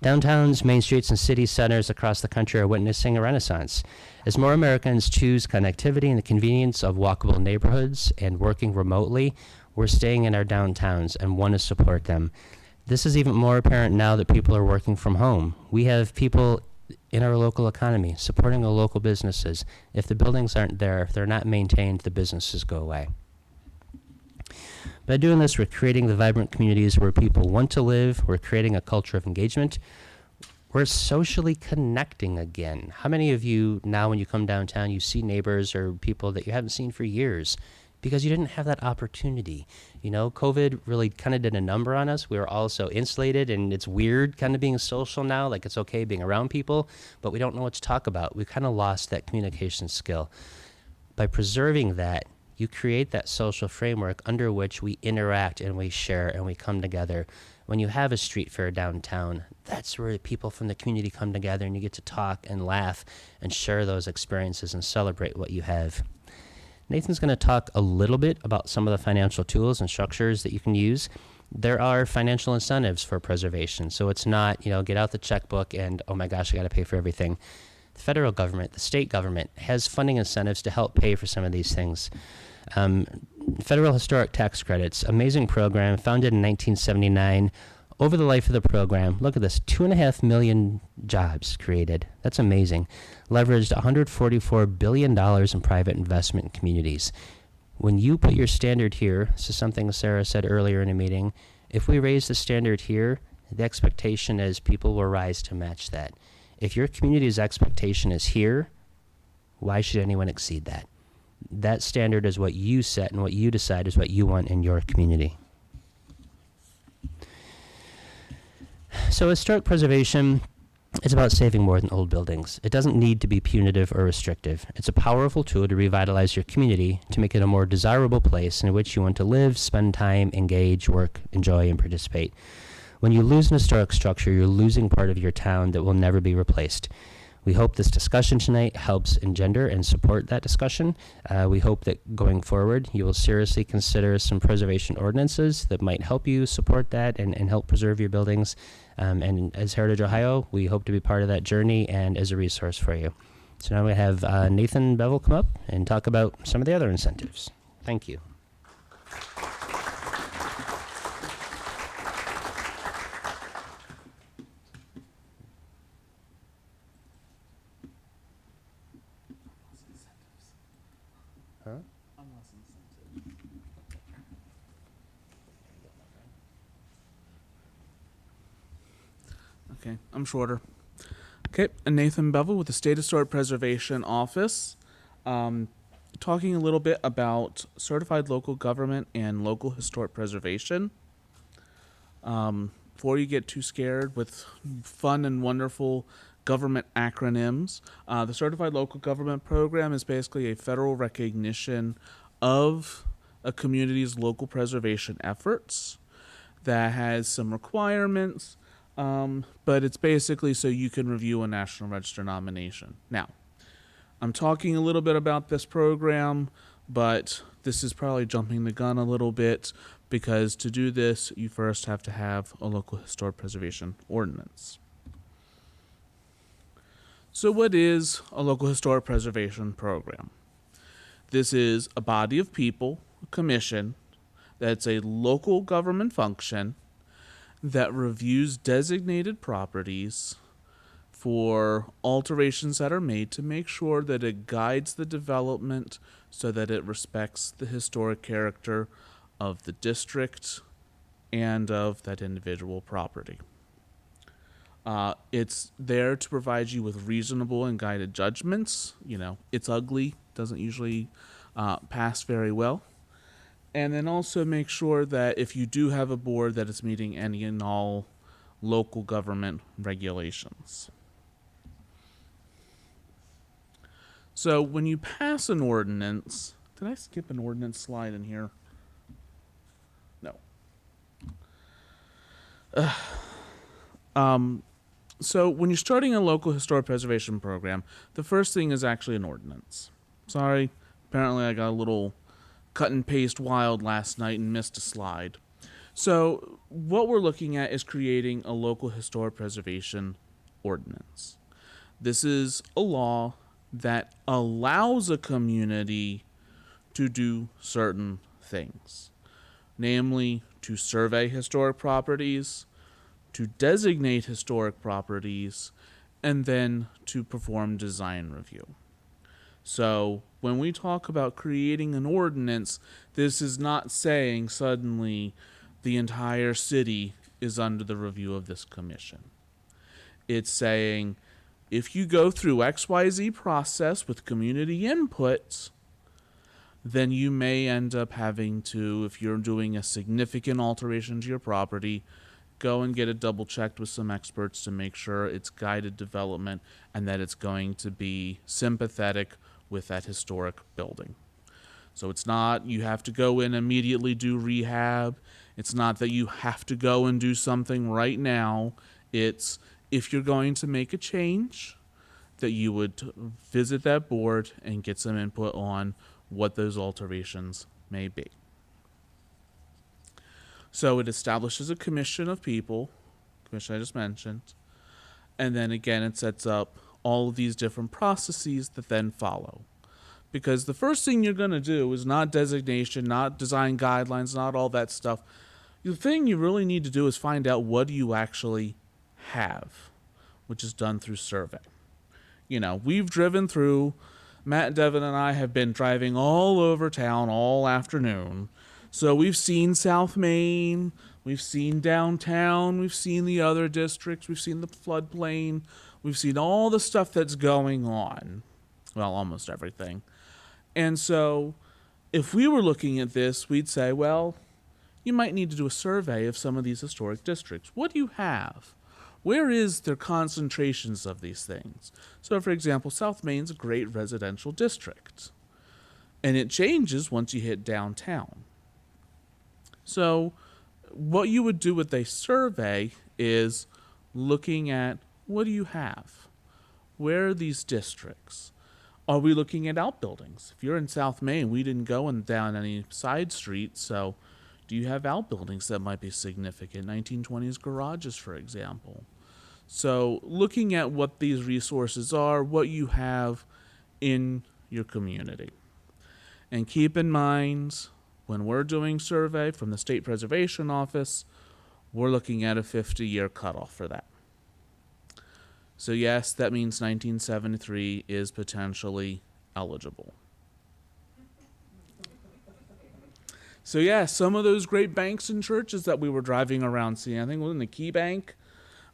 Downtowns, main streets, and city centers across the country are witnessing a renaissance. As more Americans choose connectivity and the convenience of walkable neighborhoods and working remotely, we're staying in our downtowns and want to support them. This is even more apparent now that people are working from home. We have people in our local economy supporting the local businesses. If the buildings aren't there, if they're not maintained, the businesses go away. By doing this, we're creating the vibrant communities where people want to live. We're creating a culture of engagement. We're socially connecting again. How many of you now, when you come downtown, you see neighbors or people that you haven't seen for years because you didn't have that opportunity? You know, COVID really kind of did a number on us. We were all so insulated, and it's weird kind of being social now. Like, it's okay being around people, but we don't know what to talk about. We kind of lost that communication skill. By preserving that, you create that social framework under which we interact and we share and we come together. When you have a street fair downtown, that's where people from the community come together and you get to talk and laugh and share those experiences and celebrate what you have. Nathan's going to talk a little bit about some of the financial tools and structures that you can use. There are financial incentives for preservation, so it's not, get out the checkbook and, oh my gosh, I got to pay for everything. The federal government, the state government has funding incentives to help pay for some of these things. Federal Historic Tax Credits, amazing program founded in 1979. Over the life of the program, look at this, 2.5 million jobs created. That's amazing. Leveraged $144 billion in private investment in communities. When you put your standard here, this is something Sarah said earlier in a meeting, if we raise the standard here, the expectation is people will rise to match that. If your community's expectation is here, why should anyone exceed that? That standard is what you set, and what you decide is what you want in your community. So historic preservation is about saving more than old buildings. It doesn't need to be punitive or restrictive. It's a powerful tool to revitalize your community, to make it a more desirable place in which you want to live, spend time, engage, work, enjoy, and participate. When you lose an historic structure, you're losing part of your town that will never be replaced. We hope this discussion tonight helps engender and support that discussion. We hope that going forward, you will seriously consider some preservation ordinances that might help you support that and help preserve your buildings. And as Heritage Ohio, we hope to be part of that journey and as a resource for you. So now we have Nathan Bevil come up and talk about some of the other incentives. Thank you. Okay, I'm shorter. Okay, Nathan Bevil with the State Historic Preservation Office. Talking a little bit about certified local government and local historic preservation. Before you get too scared with fun and wonderful government acronyms, the Certified Local Government Program is basically a federal recognition of a community's local preservation efforts that has some requirements. But it's basically so you can review a National Register nomination. Now, I'm talking a little bit about this program, but this is probably jumping the gun a little bit because to do this, you first have to have a local historic preservation ordinance. So what is a local historic preservation program? This is a body of people, a commission, that's a local government function that reviews designated properties for alterations that are made to make sure that it guides the development so that it respects the historic character of the district and of that individual property. It's there to provide you with reasonable and guided judgments. You know, it's ugly, doesn't usually pass very well. And then also make sure that if you do have a board that is meeting any and all local government regulations. So when you pass an ordinance, did I skip an ordinance slide in here? No. So when you're starting a local historic preservation program, the first thing is actually an ordinance. Sorry, apparently I got a little cut and paste wild last night and missed a slide. So what we're looking at is creating a local historic preservation ordinance. This is a law that allows a community to do certain things, namely to survey historic properties, to designate historic properties, and then to perform design review. So when we talk about creating an ordinance, this is not saying suddenly the entire city is under the review of this commission. It's saying if you go through XYZ process with community input, then you may end up having to, if you're doing a significant alteration to your property, go and get it double checked with some experts to make sure it's guided development and that it's going to be sympathetic with that historic building. So it's not you have to go in immediately do rehab. It's not that you have to go and do something right now. It's if you're going to make a change, that you would visit that board and get some input on what those alterations may be. So it establishes a commission of people, commission I just mentioned, and then again it sets up all of these different processes that then follow. Because the first thing you're going to do is not designation, not design guidelines, not all that stuff. The thing you really need to do is find out what do you actually have, which is done through survey. You know, we've driven through, Matt, Devin, and I have been driving all over town all afternoon. So we've seen South Main, we've seen downtown, we've seen the other districts, we've seen the floodplain, We've seen all the stuff that's going on. Well, almost everything. And so if we were looking at this, we'd say, well, you might need to do a survey of some of these historic districts. What do you have? Where is their concentrations of these things? So, for example, South Maine's a great residential district. And it changes once you hit downtown. So what you would do with a survey is looking at, what do you have? Where are these districts? Are we looking at outbuildings? If you're in South Maine, we didn't go down any side streets, so do you have outbuildings that might be significant? 1920s garages, for example. So looking at what these resources are, what you have in your community. And keep in mind, when we're doing survey from the State Preservation Office, we're looking at a 50-year cutoff for that. So yes, that means 1973 is potentially eligible. So yeah, some of those great banks and churches that we were driving around seeing, I think was in the Key Bank,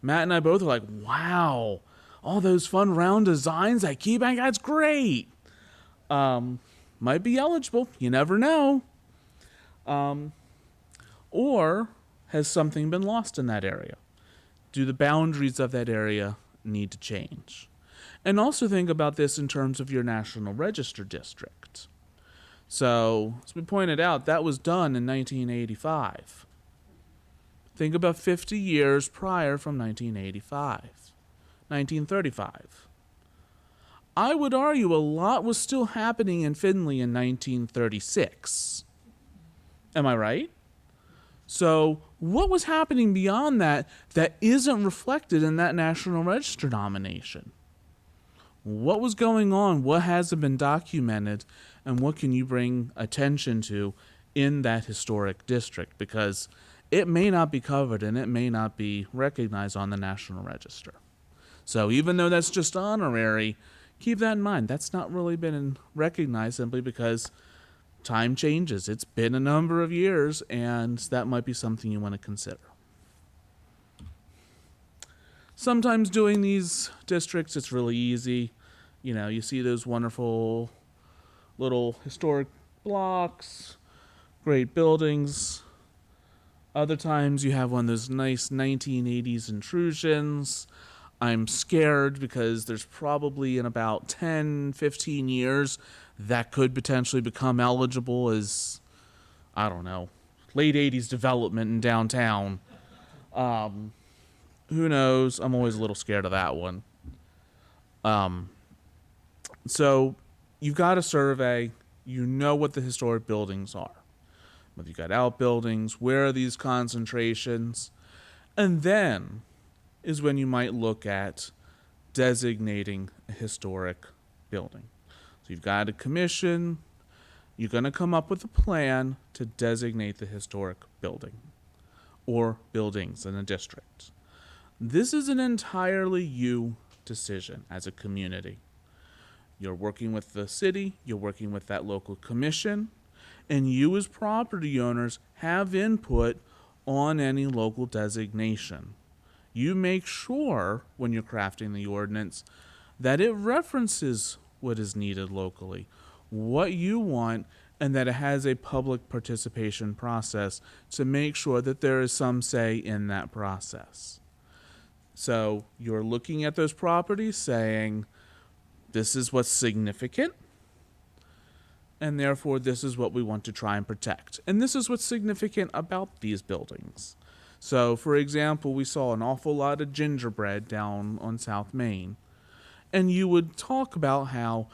Matt and I both were like, wow, all those fun round designs at Key Bank, that's great. Might be eligible, you never know. Or has something been lost in that area? Do the boundaries of that area need to change? And also think about this in terms of your National Register district. So, as we pointed out, that was done in 1985. Think about 50 years prior from 1935. I would argue a lot was still happening in Findlay in 1936. Am I right? So what was happening beyond that that isn't reflected in that National Register nomination? What was going on? What hasn't been documented? And what can you bring attention to in that historic district? Because it may not be covered and it may not be recognized on the National Register. So even though that's just honorary, keep that in mind. That's not really been recognized simply because time changes. It's been a number of years, and that might be something you want to consider. Sometimes doing these districts, it's really easy. You know, you see those wonderful little historic blocks, great buildings. Other times you have one of those nice 1980s intrusions. I'm scared because there's probably in about 10, 15 years that could potentially become eligible as, I don't know, late 80s development in downtown. Who knows? I'm always a little scared of that one. So you've got a survey. You know what the historic buildings are. Whether you've got outbuildings, where are these concentrations? And then is when you might look at designating a historic building. So you've got a commission. You're going to come up with a plan to designate the historic building or buildings in a district. This is an entirely you decision as a community. You're working with the city, you're working with that local commission, and you as property owners have input on any local designation. You make sure when you're crafting the ordinance that it references what is needed locally, what you want, and that it has a public participation process to make sure that there is some say in that process. So you're looking at those properties saying, this is what's significant, and therefore this is what we want to try and protect. And this is what's significant about these buildings. So, for example, we saw an awful lot of gingerbread down on South Main. And you would talk about how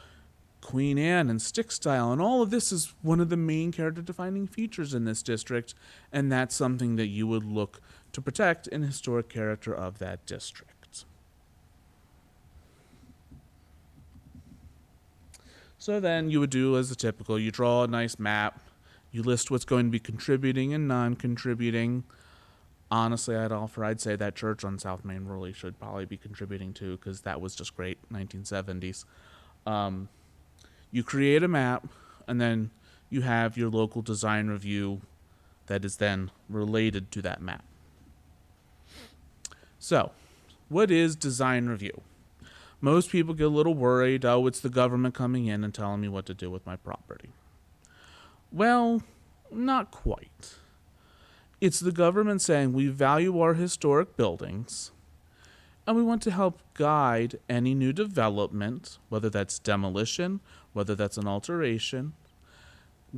Queen Anne and stick style and all of this is one of the main character defining features in this district, and that's something that you would look to protect in historic character of that district. So then you would do as the typical, you draw a nice map, you list what's going to be contributing and non-contributing. Honestly, I'd say that church on South Main really should probably be contributing too, because that was just great, 1970s. You create a map, and then you have your local design review that is then related to that map. So, what is design review? most people get a little worried, oh, it's the government coming in and telling me what to do with my property. Well, not quite. It's the government saying we value our historic buildings and we want to help guide any new development, whether that's demolition, whether that's an alteration,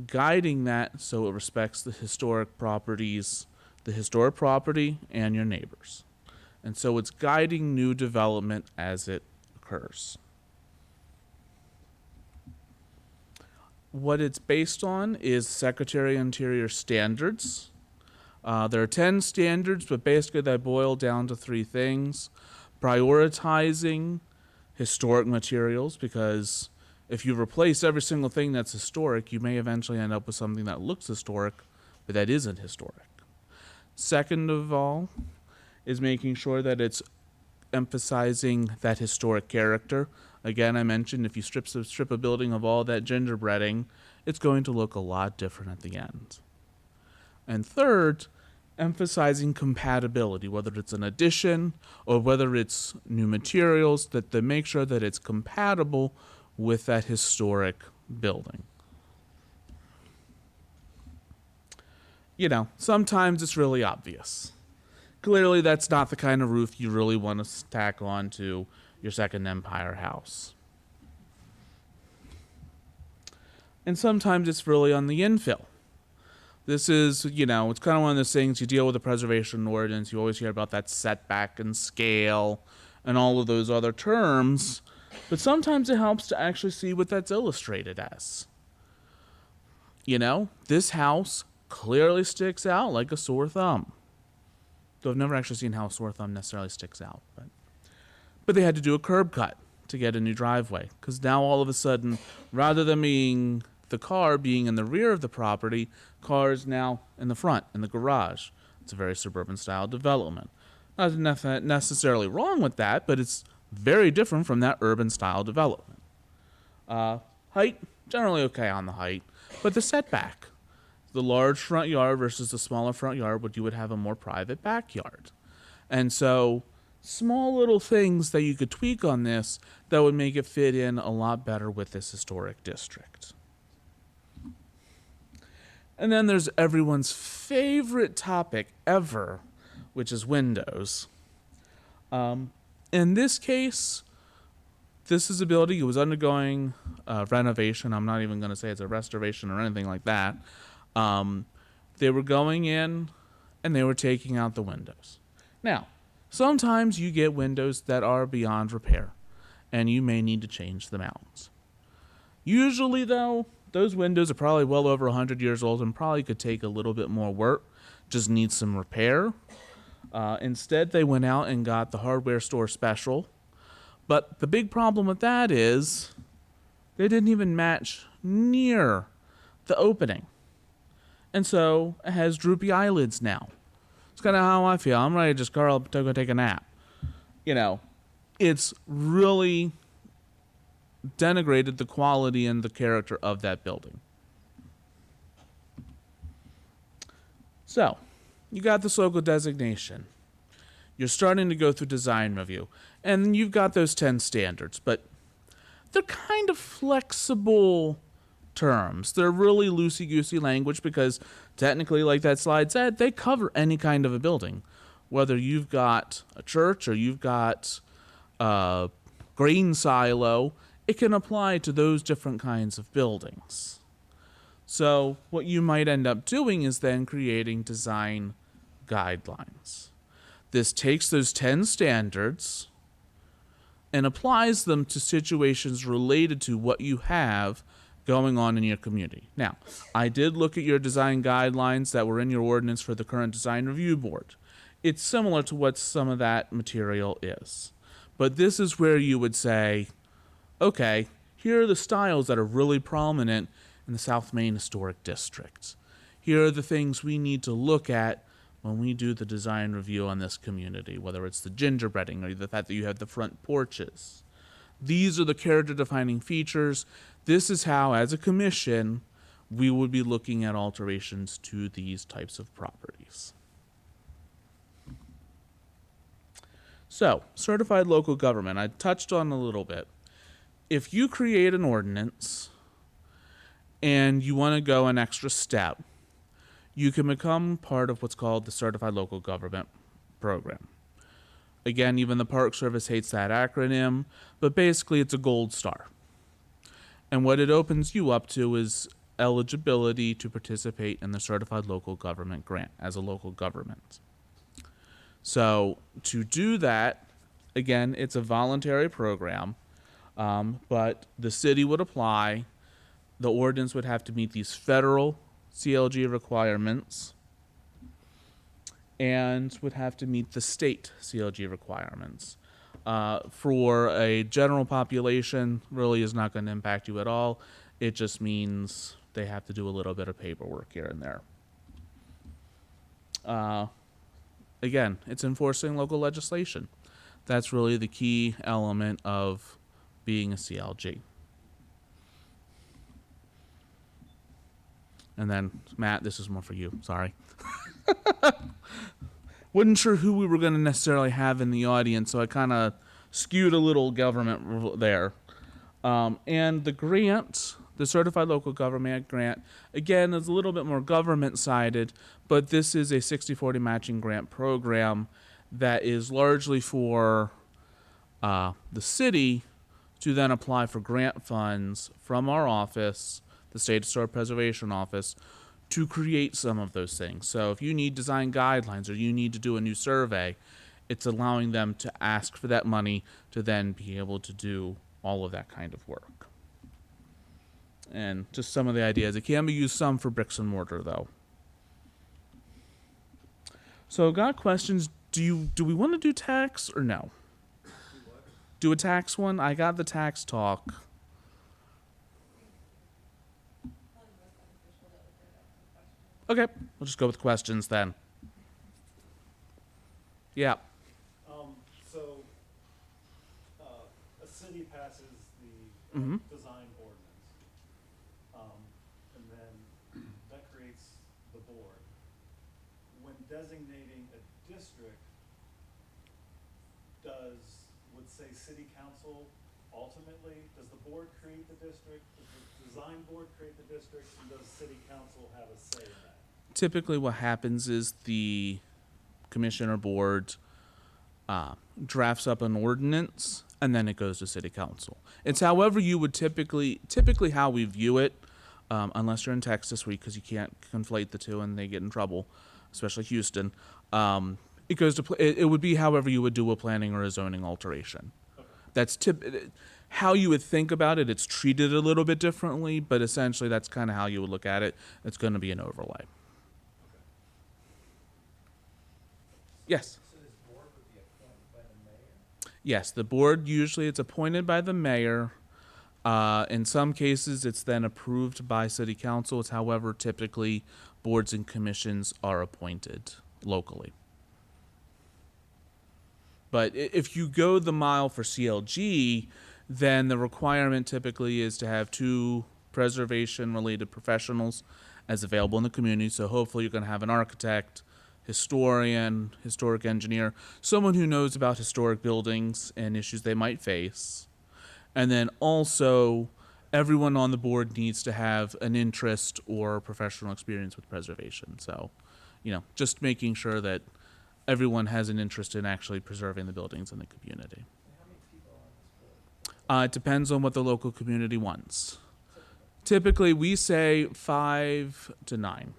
guiding that so it respects the historic properties, the historic property and your neighbors. And so it's guiding new development as it occurs. What it's based on is Secretary of Interior standards. There are 10 standards, but basically they boil down to 3 things. Prioritizing historic materials, because if you replace every single thing that's historic, you may eventually end up with something that looks historic, but that isn't historic. Second of all is making sure that it's emphasizing that historic character. Again, I mentioned if you strip a building of all that gingerbreading, it's going to look a lot different at the end. And third, emphasizing compatibility, whether it's an addition or whether it's new materials, that they make sure that it's compatible with that historic building. You know, sometimes it's really obvious. Clearly, that's not the kind of roof you really want to stack on to your Second Empire house. And sometimes it's really on the infill. This is, you know, it's kind of one of those things you deal with the preservation ordinance. You always hear about that setback and scale and all of those other terms. But sometimes it helps to actually see what that's illustrated as. You know, this house clearly sticks out like a sore thumb. Though I've never actually seen how a sore thumb necessarily sticks out. But they had to do a curb cut to get a new driveway. Because now all of a sudden, rather than being the car being in the rear of the property, car is now in the front, in the garage. It's a very suburban style development. Nothing necessarily wrong with that, but it's very different from that urban style development. Height, generally okay on the height, but the setback. The large front yard versus the smaller front yard, you would have a more private backyard. And so small little things that you could tweak on this that would make it fit in a lot better with this historic district. And then there's everyone's favorite topic ever, which is windows. In this case, this is a building. It was undergoing renovation. I'm not even going to say it's a restoration or anything like that. They were going in and they were taking out the windows. Now, sometimes you get windows that are beyond repair and you may need to change them out. Usually, though, those windows are probably well over 100 years old and probably could take a little bit more work, just need some repair. Instead, they went out and got the hardware store special. But the big problem with that is they didn't even match near the opening. And so it has droopy eyelids now. It's kind of how I feel. I'm ready to just curl up and go take a nap. You know, it's really denigrated the quality and the character of that building. So, you got this local designation. You're starting to go through design review. And you've got those 10 standards, but they're kind of flexible terms. They're really loosey-goosey language because technically, like that slide said, they cover any kind of a building. Whether you've got a church or you've got a grain silo, it can apply to those different kinds of buildings. So what you might end up doing is then creating design guidelines. This takes those 10 standards and applies them to situations related to what you have going on in your community. Now, I did look at your design guidelines that were in your ordinance for the current design review board. It's similar to what some of that material is. But this is where you would say, okay, here are the styles that are really prominent in the South Main Historic District. Here are the things we need to look at when we do the design review on this community, whether it's the gingerbreading or the fact that you have the front porches. These are the character-defining features. This is how, as a commission, we would be looking at alterations to these types of properties. So, certified local government, I touched on a little bit. If you create an ordinance and you want to go an extra step, you can become part of what's called the certified local government program. Again, even the Park Service hates that acronym, but basically it's a gold star. And what it opens you up to is eligibility to participate in the certified local government grant as a local government. So to do that, again, it's a voluntary program, but the city would apply. The ordinance would have to meet these federal CLG requirements and would have to meet the state CLG requirements. For a general population, really is not going to impact you at all. It just means they have to do a little bit of paperwork here and there. Again, it's enforcing local legislation. That's really the key element of being a CLG. And then, Matt, this is more for you. Sorry. Wasn't sure who we were going to necessarily have in the audience, so I kind of skewed a little government there. And the grant, the Certified Local Government Grant, again, is a little bit more government-sided, but this is a 60-40 matching grant program that is largely for the city to then apply for grant funds from our office, the State Historic Preservation Office, to create some of those things. So if you need design guidelines or you need to do a new survey, it's allowing them to ask for that money to then be able to do all of that kind of work. And just some of the ideas. It can be used some for bricks and mortar, though. So got questions. Do we want to do tax or no? Do a tax one? I got the tax talk. Okay, we'll just go with questions then. Yeah. So, a city passes the Mhm. design ordinance, and then that creates the board. When designating a district, would say city council ultimately, does the board create the district? Does the design board create the district? And does city council have a say in that? Typically what happens is the commissioner board drafts up an ordinance and then it goes to city council. It's however you would typically how we view it, unless you're in Texas because you can't conflate the two and they get in trouble, especially Houston. It goes to it would be however you would do a planning or a zoning alteration. Okay. That's how you would think about it. It's treated a little bit differently, but essentially that's kind of how you would look at it. It's going to be an overlay. Yes. So this board would be appointed by the mayor? Yes, the board usually it's appointed by the mayor. In some cases, it's then approved by city council. It's however typically boards and commissions are appointed locally. But if you go the mile for CLG, then the requirement typically is to have 2 preservation-related professionals as available in the community. So hopefully you're going to have an architect, historian, historic engineer, someone who knows about historic buildings and issues they might face. And then also, everyone on the board needs to have an interest or professional experience with preservation. So, just making sure that everyone has an interest in actually preserving the buildings in the community. And how many people are on this board? It depends on what the local community wants. Typically, we say 5 to 9.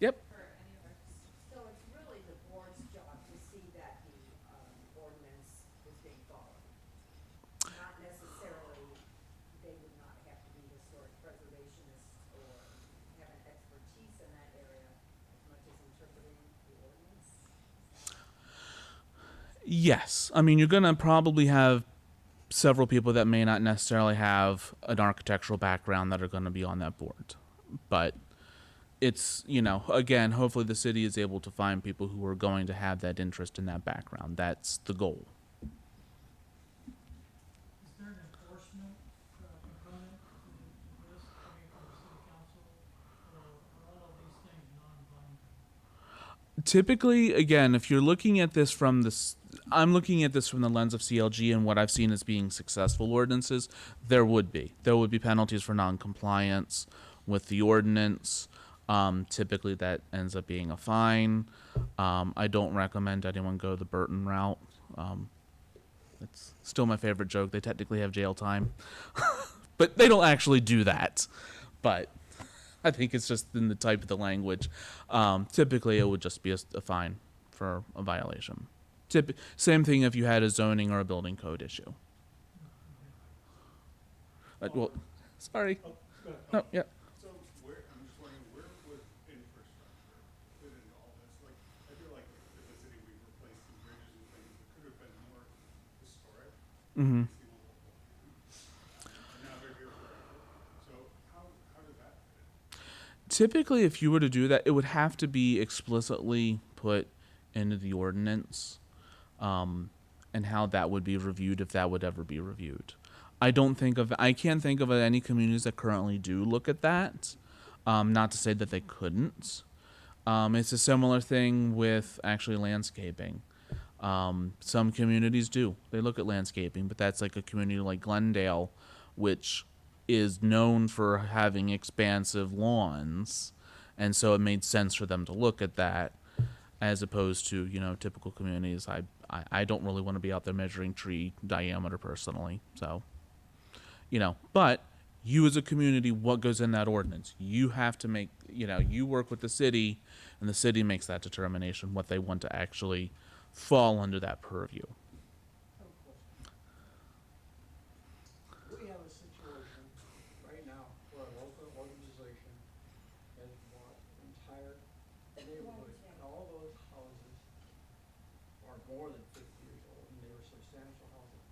Yep. So it's really the board's job to see that the ordinance is being followed. Not necessarily, they would not have to be historic preservationists or have an expertise in that area as much as interpreting the ordinance. Yes. I mean, you're going to probably have several people that may not necessarily have an architectural background that are going to be on that board. But it's, again, hopefully the city is able to find people who are going to have that interest in that background. That's the goal. Is there an enforcement Typically, again, if you're looking at this from this, I'm looking at this from the lens of CLG and what I've seen as being successful ordinances. There would be penalties for non-compliance with the ordinance. Typically, that ends up being a fine. I don't recommend anyone go the Burton route. It's still my favorite joke. They technically have jail time, but they don't actually do that. But I think it's just in the type of the language. Typically, it would just be a fine for a violation. Same thing if you had a zoning or a building code issue. Well, sorry. No, yeah. So I'm just wondering, where would infrastructure fit into all this? Like, I feel like as a city, we've replaced some bridges and things that could have been more historic. Mm-hmm. And now they're here forever. So how does that fit? Typically, if you were to do that, it would have to be explicitly put into the ordinance, and how that would be reviewed if that would ever be reviewed. I can't think of any communities that currently do look at that. Not to say that they couldn't. It's a similar thing with actually landscaping. Some communities do. They look at landscaping, but that's like a community like Glendale, which is known for having expansive lawns, and so it made sense for them to look at that, as opposed to typical communities. I don't really want to be out there measuring tree diameter personally, so but you as a community, what goes in that ordinance? You have to make you work with the city, and the city makes that determination what they want to actually fall under that purview. We have a situation right now where a local organization has bought an entire neighborhood, and all those houses are more than 50 years old, and they were substantial houses.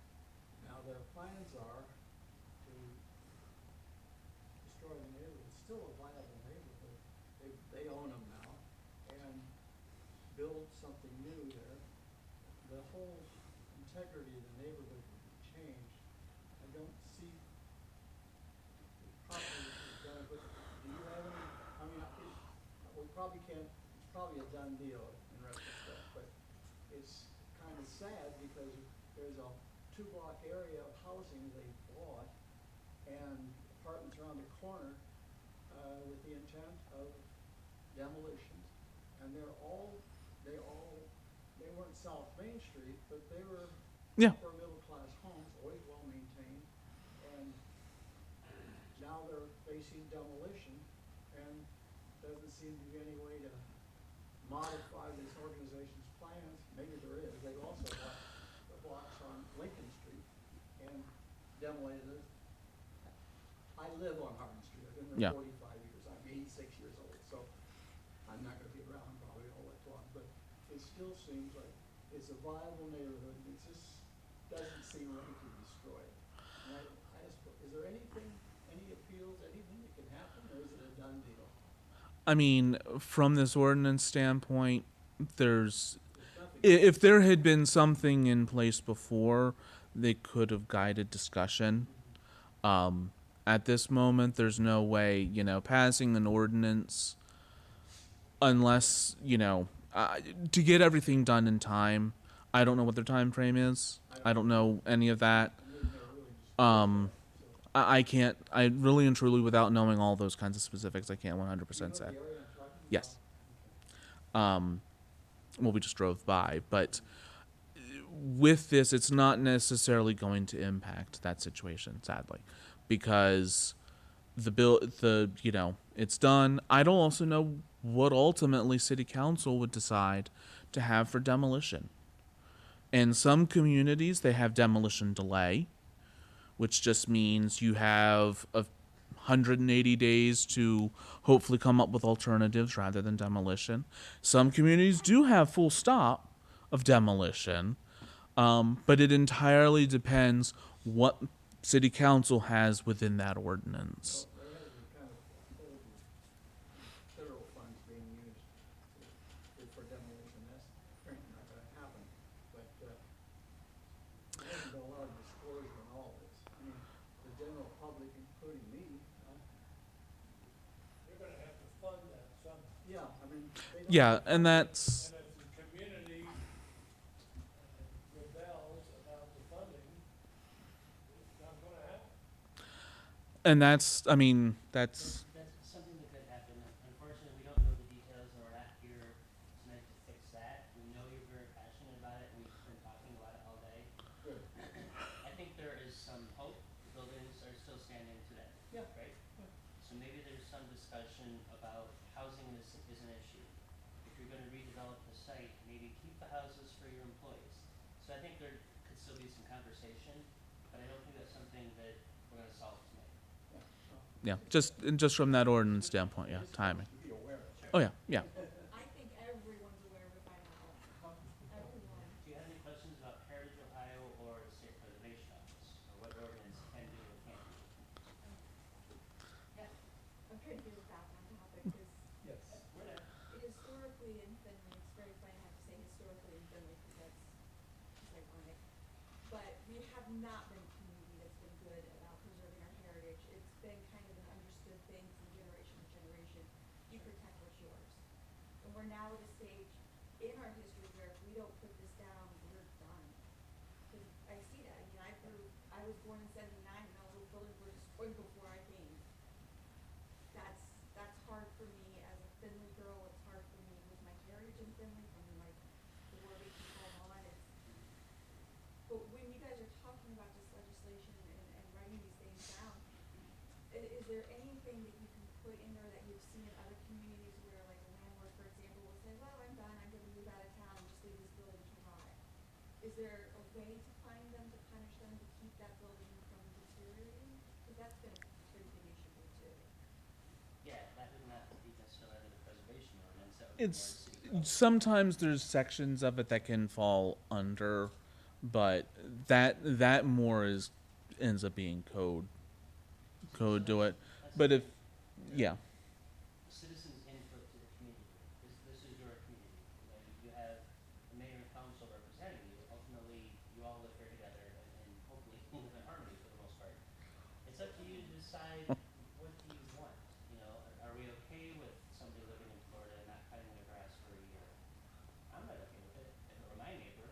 Now, their plans are to destroy the neighborhood. It's still a viable neighborhood. They own them now, and build something new there. The whole integrity of the neighborhood would be changed. I don't see the property is done, but do you have any, I mean, we probably can't, it's probably a done deal in retrospect, but it's kind of sad because there's a 2-block area of housing they bought and apartments around the corner with the intent of demolitions, and they weren't South Main Street, but they were upper middle class homes, always well maintained, and now they're facing demolition, and doesn't seem to be any way to modify this organization's plans. Maybe there is. They also bought the blocks on Lincoln Street and demolated it. I live on Hardin Street. I've been there 45 years. I'm 86 years old, so I'm not going to be around probably all that long, but it still seems like it's a viable neighborhood, and it just doesn't seem right to destroy it. And is there anything, any appeals, anything that can happen, or is it a done deal? I mean, from this ordinance standpoint, There's nothing. if there had been something in place before, they could have guided discussion. At this moment, there's no way, passing an ordinance, unless, to get everything done in time. I don't know what their time frame is. I don't know any of that. I can't, I really and truly, without knowing all those kinds of specifics, I can't 100% say. Yes. Well, we just drove by, but with this, it's not necessarily going to impact that situation, sadly, because it's done. I don't also know what ultimately City Council would decide to have for demolition. In some communities, they have demolition delay, which just means you have 180 days to hopefully come up with alternatives rather than demolition. Some communities do have full stop of demolition, but it entirely depends what City Council has within that ordinance. There has been kind of federal funds being used for demolition. That's apparently not going to happen, but there hasn't been a lot of disclosure on all this. I mean, the general public, including me, You're gonna have to fund that somehow. yeah, I mean, they don't Yeah, have and to- that's And that's, I mean, that's, That's something that could happen. Unfortunately, we don't know the details, and we're not here tonight to fix that. We know you're very passionate about it, and we've been talking about it all day. Good. I think there is some hope. The buildings are still standing today. Yeah. Right? So maybe there's some discussion about housing is an issue. If you're gonna redevelop the site, maybe keep the houses for your employees. So I think there could still be some conversation, but I don't think that's something that we're gonna solve tonight. yeah, just from that ordinance standpoint, yeah, timing. To be aware of it. Oh, yeah, yeah. I think everyone's aware of it by now. Everyone. Do you have any questions about Heritage Ohio or the State Preservation Office, or what ordinance can do or can't do? I'm trying to get it back on topic, because Yes. We're there. historically in Findlay, it's very funny I have to say historically in Findlay, because it's ironic. But we have not been a community that's been good about preserving our heritage. It's been kind of an understood thing from generation to generation. You protect what's yours. And we're now at a stage in our history where if we don't put this down, we're done. 'Cause I see that. I mean, I was born in '79 and all those buildings were destroyed before I came. That's hard for me as a Findlay girl. It's hard for me with my heritage in Findlay from like the war we can call on. But when you guys are talking about this legislation and writing these things down, is there anything that you can put in there that you've seen in other communities where like a landlord, for example, will say, well, I'm done, I'm gonna move out of town and just leave this building to rot? Is there a way to find them, to punish them, to keep that building from deteriorating? Because that's been a pretty big issue here too. Yeah, that would not be necessarily under the preservation ordinance, that would be more It's, city code. sometimes there's sections of it that can fall under, but that more ends up being code to it. But if, yeah, Citizens input to the community. This is your community. You know, you have the mayor and council representing you. Ultimately, you all live here together and hopefully live in harmony for the most part. It's up to you to decide what do you want. You know, are we okay with somebody living in Florida and not cutting their grass for a year? I'm not okay with it. If it were my neighbor,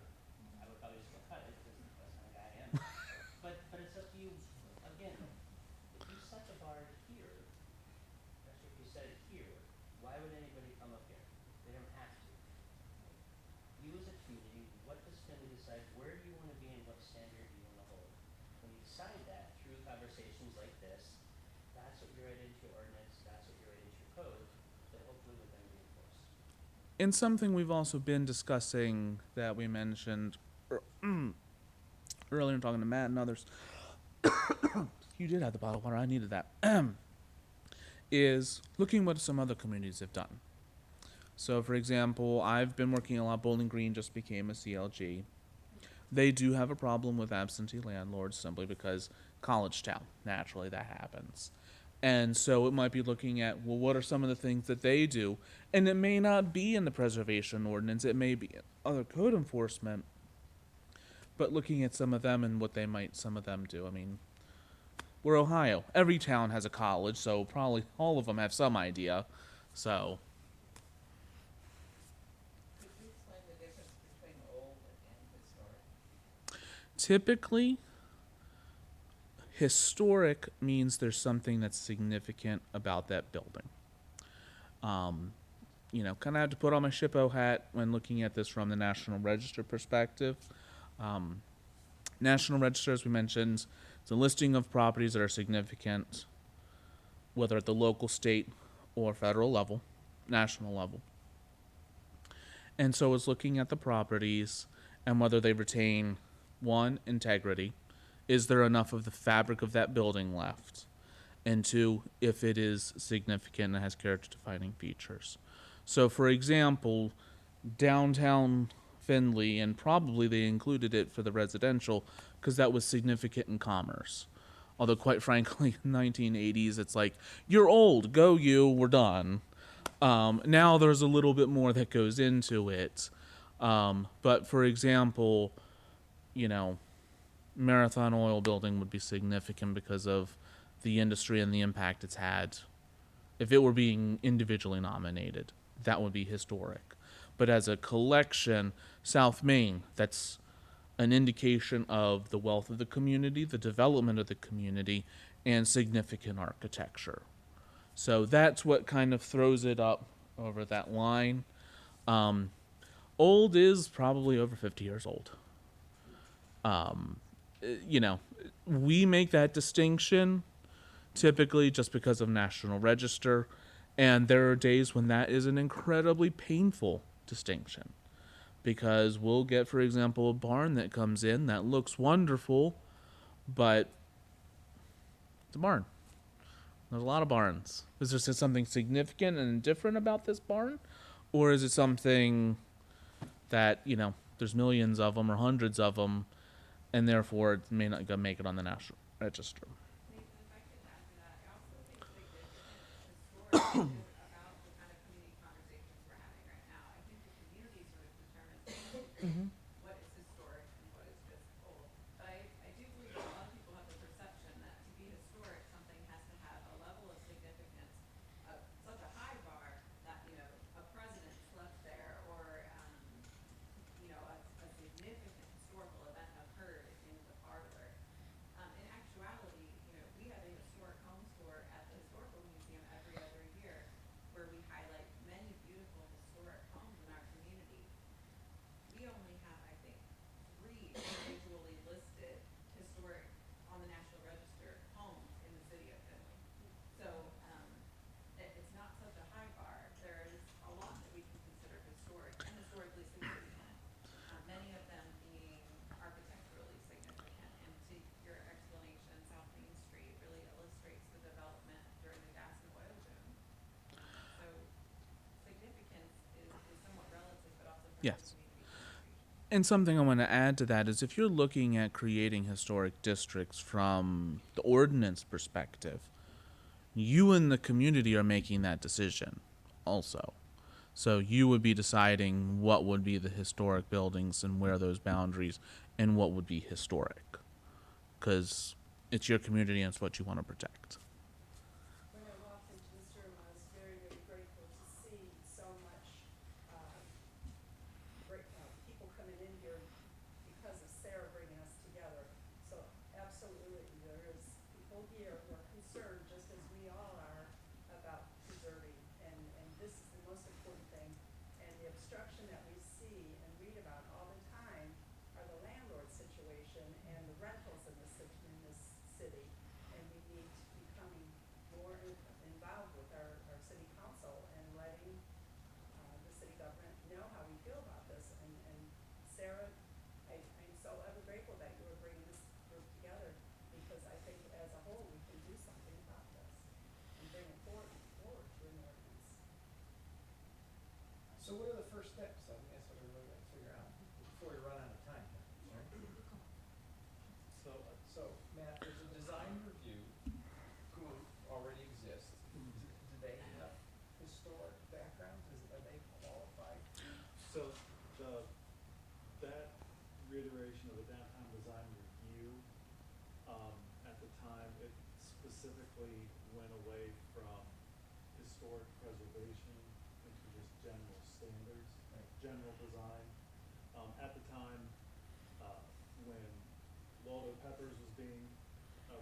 I would probably just go cut it because that's the kind of guy I am. But it's up to you. Again, if you set the bar here, actually, if you set it here, why would anybody come up here? They don't have to. You as a community, what does Findlay decide? Where do you want to be and what standard do you want to hold? When you decide that through conversations like this, that's what you write into your ordinance, that's what you write into your code, that hopefully would then be enforced. and something we've also been discussing that we mentioned earlier, talking to Matt and others. You did have the bottle of water. I needed that. Is looking what some other communities have done. So, for example, I've been working a lot. Bowling Green just became a CLG. They do have a problem with absentee landlords simply because college town, naturally that happens. And so it might be looking at, well, what are some of the things that they do? And it may not be in the preservation ordinance, it may be in other code enforcement, but looking at some of them and what some of them do. I mean, we're Ohio. Every town has a college, so probably all of them have some idea. So, Could you explain the difference between old and historic? typically, historic means there's something that's significant about that building. You know, kind of have to put on my SHPO hat when looking at this from the National Register perspective. National Register, as we mentioned, it's a listing of properties that are significant, whether at the local, state, or federal level, national level. And so it's looking at the properties and whether they retain, one, integrity. Is there enough of the fabric of that building left? And two, if it is significant and has character-defining features. So, for example, downtown Findlay, and probably they included it for the residential because that was significant in commerce. Although, quite frankly, in the 1980s, it's like, you're old, go you, we're done. Now there's a little bit more that goes into it. But, for example, you know, Marathon Oil Building would be significant because of the industry and the impact it's had. If it were being individually nominated, that would be historic. But as a collection, South Main, that's an indication of the wealth of the community, the development of the community, and significant architecture. So that's what kind of throws it up over that line. Old is probably over 50 years old. You know, we make that distinction typically just because of National Register, and there are days when that is an incredibly painful distinction because we'll get, for example, a barn that comes in that looks wonderful, but it's a barn. There's a lot of barns. Is there something significant and different about this barn? Or is it something that, you know, there's millions of them or hundreds of them, and therefore it may not make it on the National Register? Nathan, if I could add to that, I also think significant historic is about the kind of community conversations we're having right now. I think the community sort of determines what is historic and what is just old. But I do believe that a lot of people have the perception that to be historic, something has to have a level of significance of such a high bar that, you know, a president slept there or, you know, a significant historical event occurred in the parlor. In actuality, you know, we have a historic home tour at the Historical Museum every other year where we highlight many beautiful historic homes in our community. We only have, I think, 3 individually listed historic on the National Register homes in the city of Findlay. So it's not such a high bar. There is a lot that we can consider historic and historically significant. Many of them being architecturally significant. And to your explanation, South Main Street really illustrates the development during the gas and oil boom. So significance is somewhat relative, but also from Yes. the community conversation. And something I want to add to that is if you're looking at creating historic districts from the ordinance perspective, you and the community are making that decision also. So you would be deciding what would be the historic buildings and where those boundaries and what would be historic. Because it's your community and it's what you want to protect. When I walked into this room, I was very, very grateful to see so much, people coming in here because of Sarah bringing us together. So absolutely, there is people here who are concerned, just as we all are, about preserving, and this is the most important thing. And the obstruction that we see and read about all the time are the landlord situation and the rentals in this city. And we need to be becoming more involved with our city council and letting the city government know how we feel about this. And Sarah, I'm so ever grateful that you were bringing this group together, because I think as a whole we can do something about this and bring it forward to an ordinance. So what are the first steps? I think that's what I really want to figure out before we run out of time here. Right? So Matt, there's a design review who already exists. Do they have historic backgrounds? Are they qualified? So that reiteration of the downtown design review, at the time, it specifically went away from historic preservation into just general standards, Right. general design. At the time, when Waldo Peppers was being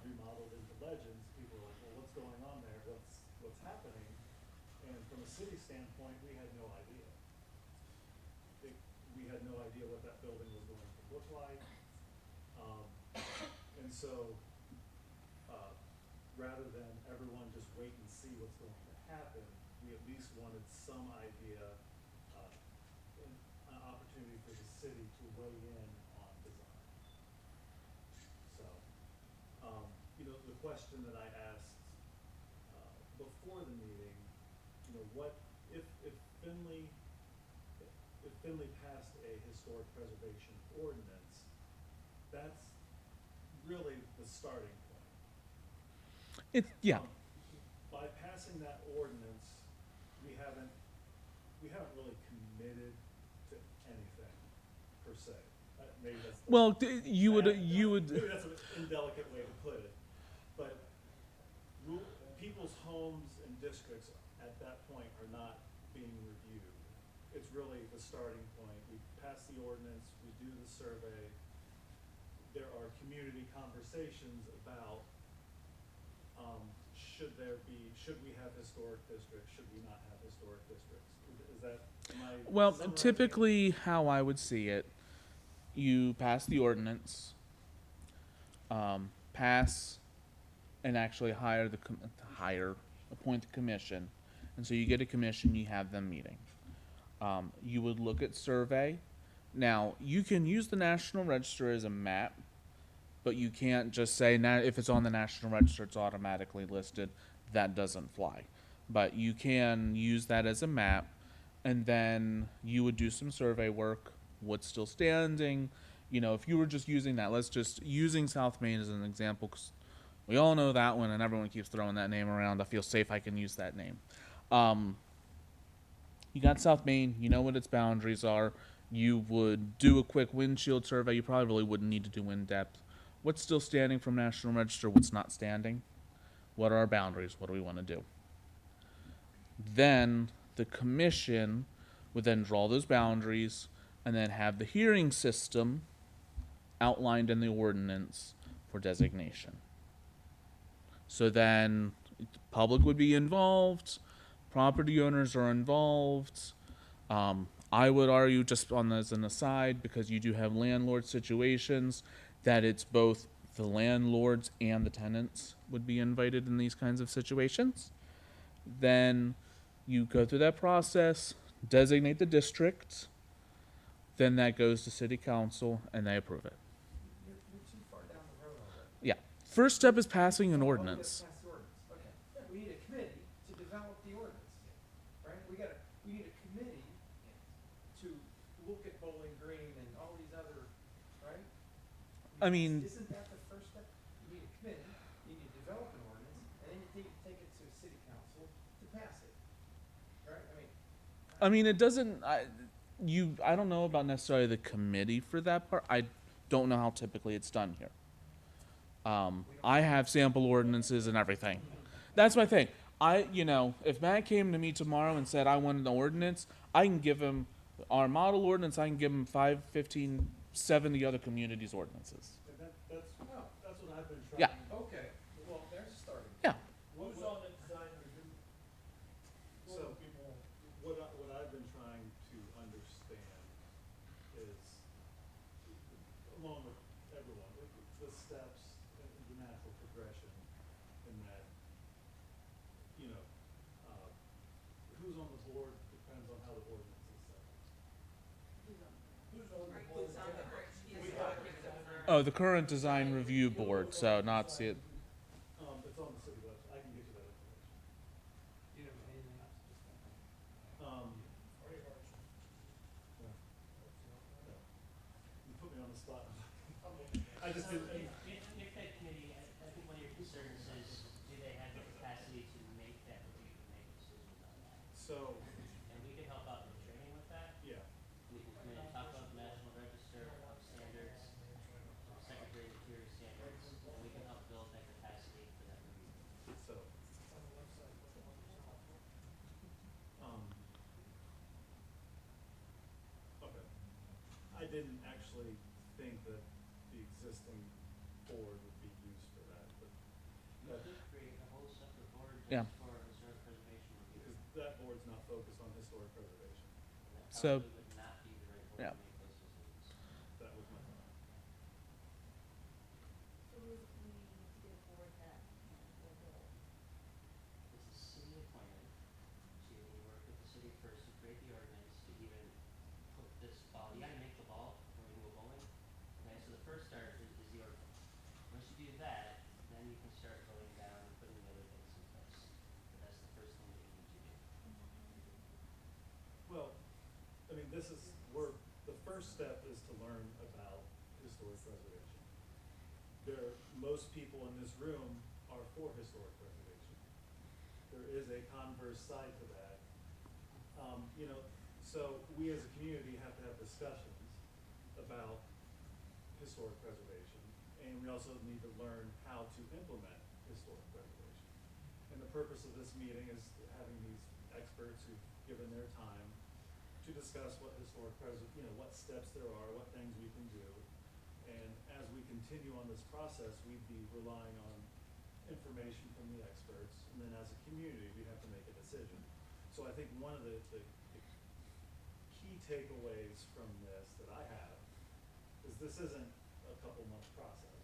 remodeled into Legends, people were like, well, what's going on there? What's happening? And from a city standpoint, we had no idea. We had no idea what that building was going to look like. And so, rather than everyone just wait and see what's going to happen, we at least wanted some idea, an opportunity for the city to weigh in on design. So, you know, the question that I asked before the meeting, you know, what if Findlay passed a historic preservation ordinance, that's really the starting point. Yeah. By passing that ordinance, we haven't really committed to anything per se. Maybe that's the Well, you would. maybe that's an indelicate way to put it, but people's homes and districts at that point are not being reviewed. It's really the starting point. We pass the ordinance, we do the survey. There are community conversations about should we have historic districts, should we not have historic districts? Is that my? Well, summarizing it? typically, how I would see it, you pass the ordinance, pass, and actually appoint the commission, and so you get a commission. You have them meeting. You would look at survey. Now, you can use the National Register as a map, but you can't just say if it's on the National Register, it's automatically listed. That doesn't fly. But you can use that as a map, and then you would do some survey work. What's still standing? You know, if you were just using that, let's just using South Main as an example, 'cause we all know that one, and everyone keeps throwing that name around. I feel safe. I can use that name. You got South Main. You know what its boundaries are. You would do a quick windshield survey. You probably really wouldn't need to do in depth. What's still standing from National Register? What's not standing? What are our boundaries? What do we want to do? Then the commission would then draw those boundaries and then have the hearing system outlined in the ordinance for designation. So then the public would be involved, property owners are involved. I would argue, just on as an aside, because you do have landlord situations, that it's both the landlords and the tenants would be invited in these kinds of situations. Then you go through that process, designate the district, then that goes to city council and they approve it. You're too far down the road already. Yeah. First step is passing an ordinance. Pass the ordinance, okay. We need a committee to develop the ordinance, right? We need a committee to look at Bowling Green and all these other, right? I mean- Isn't that the first step? You need a committee, you need to develop an ordinance, and then you take it to city council to pass it, right? I mean, it doesn't. I don't know about necessarily the committee for that part. I don't know how typically it's done here. I have sample ordinances and everything. That's my thing. If Matt came to me tomorrow and said I wanted an ordinance, I can give him our model ordinance. I can give him 5, 15, 70 other communities' ordinances. And that's what I've been trying. Yeah. Okay, well, there's a starting. Yeah. Who's on the design review? So, what I've been trying to understand is, along with everyone, the steps, the natural progression, in that, who's on the board depends on how the ordinance is set. Who's on the board? Oh, the current design review board. So not see it. It's on the city website. I can get you that information. You know, anything else? You put me on the spot. I just didn't. If that committee, I think one of your concerns is, do they have the capacity to make that review and make decisions on that? So, And we can help out in training with that. yeah. We can come in and talk about the National Register standards, Secretary of Interior standards, and we can help build that capacity for that review. So, okay. I didn't actually think that the existing board would be used for that, but You could create a whole separate board Yeah. just for historic preservation review. because that board's not focused on historic preservation. And that So- probably would not be the right board Yeah. to make those decisions. That was my thought. So we need to get a board that will go. It's a city appointment to work with the city first to create the ordinance to even put this ball. You gotta make the ball before you move bowling. Okay, so the first start is the ordinance. Once you do that, then you can start going down and putting the other things in place. But that's the first thing that you need to do. Well, I mean, the first step is to learn about historic preservation. Most people in this room are for historic preservation. There is a converse side to that. So we as a community have to have discussions about historic preservation, and we also need to learn how to implement historic preservation. And the purpose of this meeting is having these experts who've given their time to discuss what what steps there are, what things we can do. And as we continue on this process, we'd be relying on information from the experts, and then as a community, we have to make a decision. So I think one of the key takeaways from this that I have is this isn't a couple month process.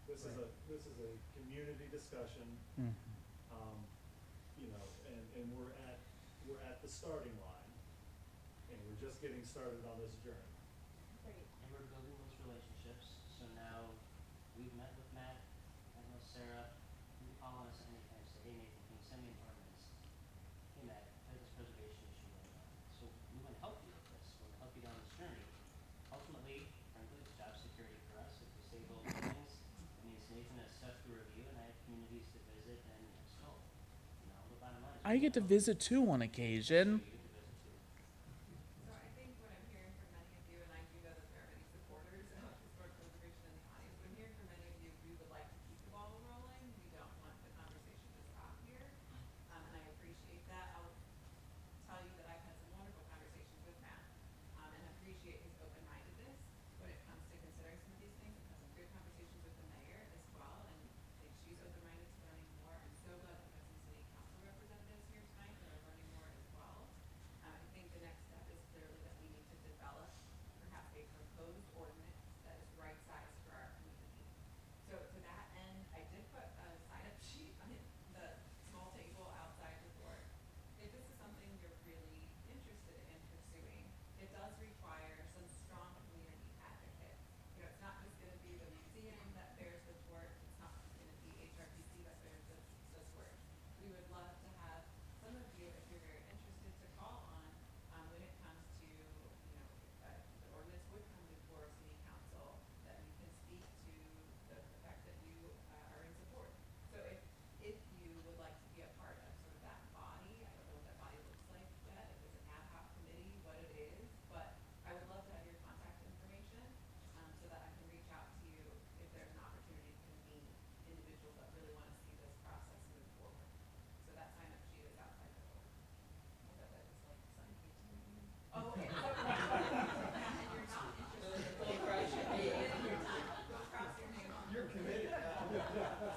This is a community discussion, you know, and we're at the starting line, and we're just getting started on this journey. And we're building those relationships. So now we've met with Matt, I know Sarah, you can call on us anytime, say, hey Nathan, can you send me an ordinance? Hey Matt, I have this preservation issue going on. So we want to help you with this. We want to help you down this journey. Ultimately, frankly, it's job security for us. If we save old buildings, it means Nathan has stuff to review and I have communities to visit and install. You know, the bottom line is I get to visit too on occasion. you get to visit too. So I think what I'm hearing from many of you, and I do know that there are many supporters of historic preservation in the audience, what I'm hearing from many of you, we would like to keep the ball rolling. We don't want the conversation to stop here. And I appreciate that. I'll tell you that I've had some wonderful conversations with Matt, and appreciate his open-mindedness when it comes to considering some of these things. I've had some good conversations with the mayor as well, and I think she's open-minded to learning more. I'm so glad that we have some city council representatives here tonight that are learning more as well. I think the next step is clearly that we need to develop perhaps a proposed ordinance that is right-sized for our community. So to that end, I did put a sign-up sheet on the small table outside the door. If this is something you're really interested in pursuing, it does require some strong community advocates. You know, it's not just gonna be the museum that bears the torch, it's not just gonna be HRPC that bears the torch. We would love to have some of you, if you're very interested, to call on, when it comes to, you know, the ordinance would come before city council, that we can speak to the fact that you, are in support. So if you would like to be a part of sort of that body, I don't know what that body looks like yet, if it's an ad hoc committee, what it is, but I would love to have your contact information, so that I can reach out to you if there's an opportunity to convene individuals that really wanna see this process move forward. So that sign-up sheet is outside the door. I bet that was like sign me to you. Oh, okay. And you're not interested. Don't cross your name on. You're committed now.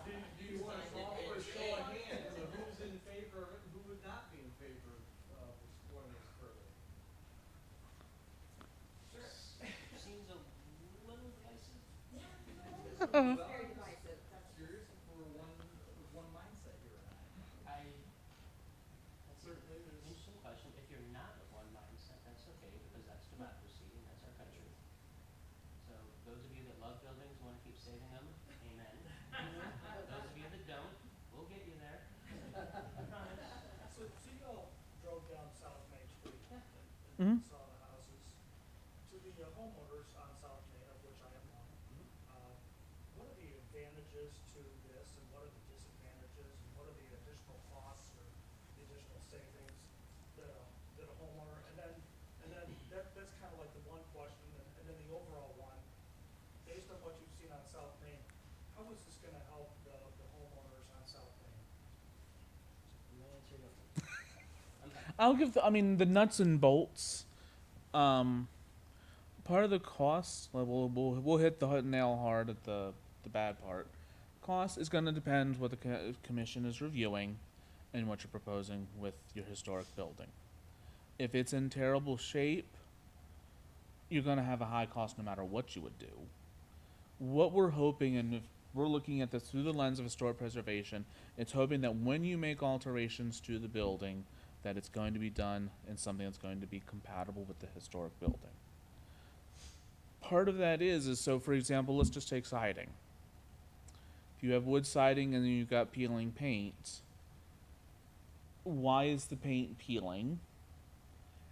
Do you want to call for a show of hands of who's in favor of it and who would not be in favor of exploring this further? Sure. Seems a little divisive. Well, Very divisive, that's curious if we're one mindset here or not. That's Certainly an there's- interesting question. If you're not of one mindset, that's okay, because that's democracy and that's our country. So those of you that love buildings, want to keep saving them, amen. Those of you that don't, we'll get you there. I promise. So you all drove down South Main Street Mhm. and saw the houses. To the homeowners on South Main, of which I am one, what are the advantages to this and what are the disadvantages and what are the additional costs or the additional savings that a homeowner, and then that's kind of like the one question, and then the overall one, based on what you've seen on South Main, how is this gonna help the homeowners on South Main? No answer, no. I'll give the nuts and bolts. Part of the cost, like, we'll hit the nail hard at the bad part. Cost is going to depend what the commission is reviewing and what you're proposing with your historic building. If it's in terrible shape, you're going to have a high cost no matter what you would do. What we're hoping, and if we're looking at this through the lens of historic preservation, it's hoping that when you make alterations to the building, that it's going to be done in something that's going to be compatible with the historic building. Part of that is so, for example, let's just take siding. If you have wood siding and then you've got peeling paint, why is the paint peeling?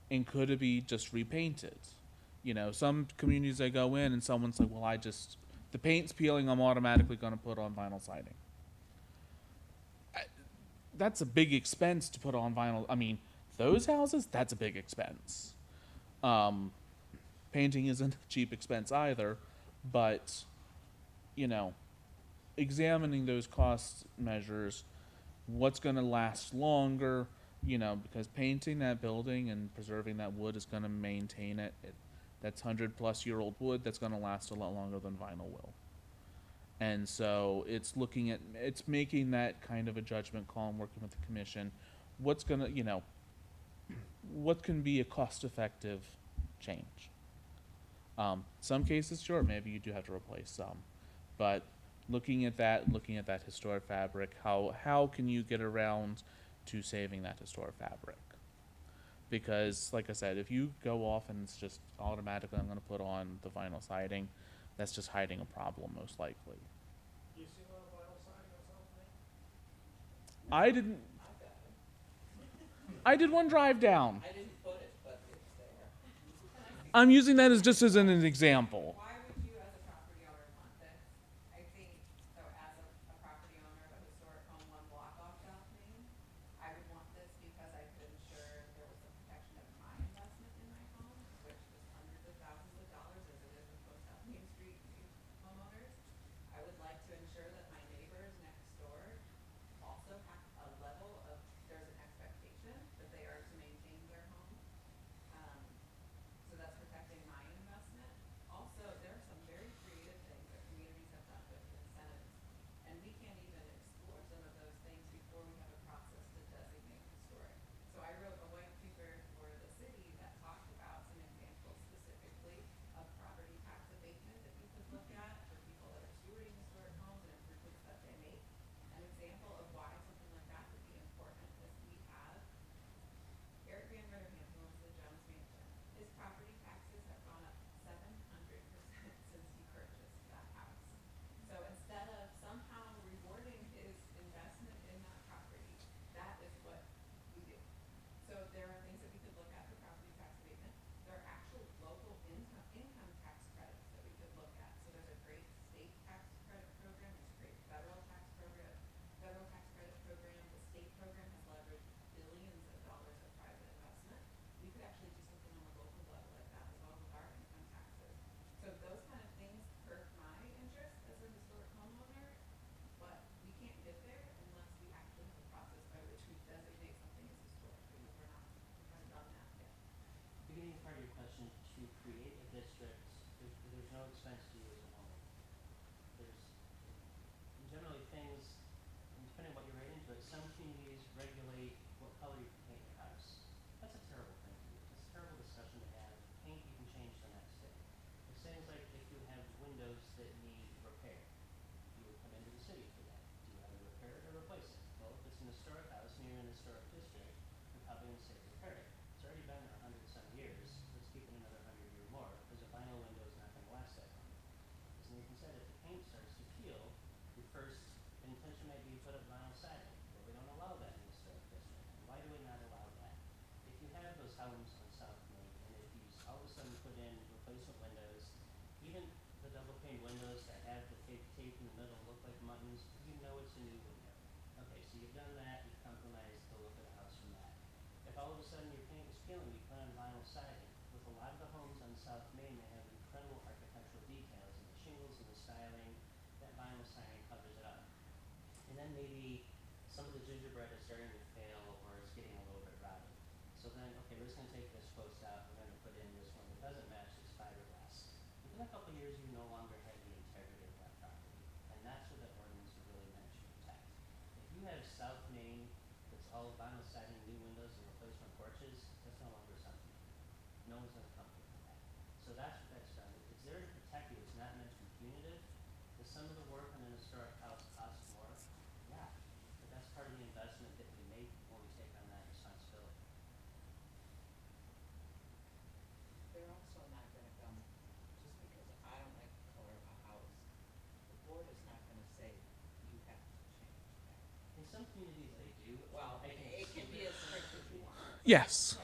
And could it be just repainted? You know, some communities I go in and someone's like, well, the paint's peeling, I'm automatically going to put on vinyl siding. That's a big expense to put on vinyl. I mean, those houses, that's a big expense. Painting isn't a cheap expense either, but, you know, examining those cost measures, what's going to last longer, you know, because painting that building and preserving that wood is going to maintain it. That's 100+ year old wood that's going to last a lot longer than vinyl will. And so it's making that kind of a judgment call and working with the commission. What's gonna, what can be a cost-effective change? Some cases, sure, maybe you do have to replace some, but looking at that historic fabric, how can you get around to saving that historic fabric? Because, like I said, if you go off and it's just automatically, I'm going to put on the vinyl siding, that's just hiding a problem, most likely. You see a lot of vinyl siding or something? I didn't. I got it. I did one drive down. I didn't put it, but it's there. I'm using that as just as an example. Why would you as a property owner want this? I think, so as a property owner of a historic home one block off South Main, I would want this because I could ensure there was a protection of my investment in my home, which is hundreds of thousands of dollars as it is with most South Main Street homeowners. I would like to ensure that my neighbors next door also have a level of, there's an expectation that they are to maintain their home. So that's protecting my investment. Also, there are some very creative things that communities have done with incentives, and we can't even explore some of those things before we have a process to designate historic. So I wrote a white paper for the city that talked about some examples specifically of property tax abatement that you could look at for people that are stewarding historic homes and improvements that they make. An example of why something like that would be important is we have Eric Van Ritterham, who owns the Jones Mansion. His property taxes have gone up 700% since he purchased that house. So instead of somehow rewarding his investment in that property, that is what we do. So there are things that we could look at for property tax abatement. There are actual local income tax credits that we could look at. So there's a great state tax credit program, there's a great federal tax credit program. The state program has leveraged billions of dollars of private investment. We could actually do something on a local level like that as well with our income taxes. So those kind of things perk my interest as a historic homeowner, but we can't get there unless we actually have a process by which we designate something as historic, because we haven't done that yet. Beginning part of your question, to create a district, there's no expense to you as a homeowner. There's generally things, and depending on what you rate into it, some communities regulate what color you can paint your house. That's a terrible thing to do. It's a terrible discussion to have. Paint you can change the next day. It's things like if you have windows that need repair, you would come into the city for that. Do you either repair it or replace it? Well, if it's an historic house and you're in an historic district, you're probably going to say repair it. It's already been there 100-some years. Let's keep it another 100 or more, because a vinyl window is not going to last that long. As Nathan said, if the paint starts to peel, your first intention might be to put up vinyl siding. Well, we don't allow that in the historic district. Why do we not allow that? If you have those homes on South Main, and if you all of a sudden put in replacement windows, even the double pane windows that have the fake tape in the middle look like muttons, you know it's a new window. Okay, so you've done that, you've compromised the look of the house from that. If all of a sudden your paint is peeling, you put on vinyl siding. With a lot of the homes on South Main, they have incredible architectural details in the shingles and the styling. That vinyl siding covers it up. And then maybe some of the gingerbread is starting to fail or it's getting a little bit rotted. So then, okay, we're just going to take this post out. We're going to put in this one that doesn't match this fiberglass. Within a couple of years, you no longer have the integrity of that property. And that's what the ordinance is really meant to protect. If you have South Main that's all vinyl siding, new windows, and replacement porches, that's no longer something. No one's going to come here for that. So that's what that's done. It's there to protect you. It's not meant to be punitive. Does some of the work on an historic house cost more? Yeah. But that's part of the investment that we make when we take on that responsibility. They're also not gonna come, just because I don't like the color of a house, the board is not gonna say, you have to change that. In some communities, they do. Well, I think it can be as strict as you want. Yes.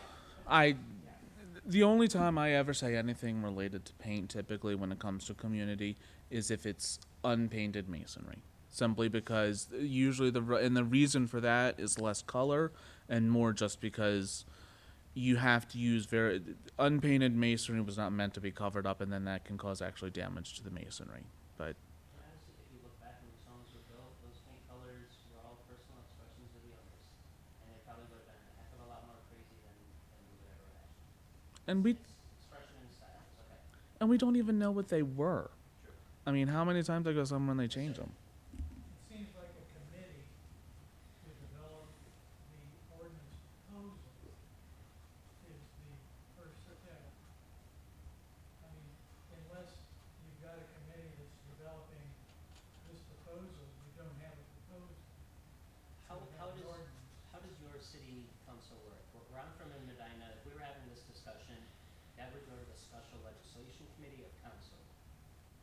The only time I ever say anything related to paint, typically when it comes to community, is if it's unpainted masonry. Simply because usually the reason for that is less color and more just because you have to use unpainted masonry was not meant to be covered up, and then that can cause actually damage to the masonry. But And honestly, if you look back when these homes were built, those paint colors were all personal expressions of the owners. And they probably would have been a heck of a lot more crazy than we would ever imagine. and we It's expression and style. It's okay. and we don't even know what they were. True. I mean, how many times I go somewhere and they change them? It seems like a committee to develop the ordinance proposal is the first step. I mean, unless you've got a committee that's developing this proposal, you don't have a proposal. How, You how have an does, ordinance. how does your city council work? Where I'm from in Medina, if we were having this discussion, that would go to the special legislation committee of council,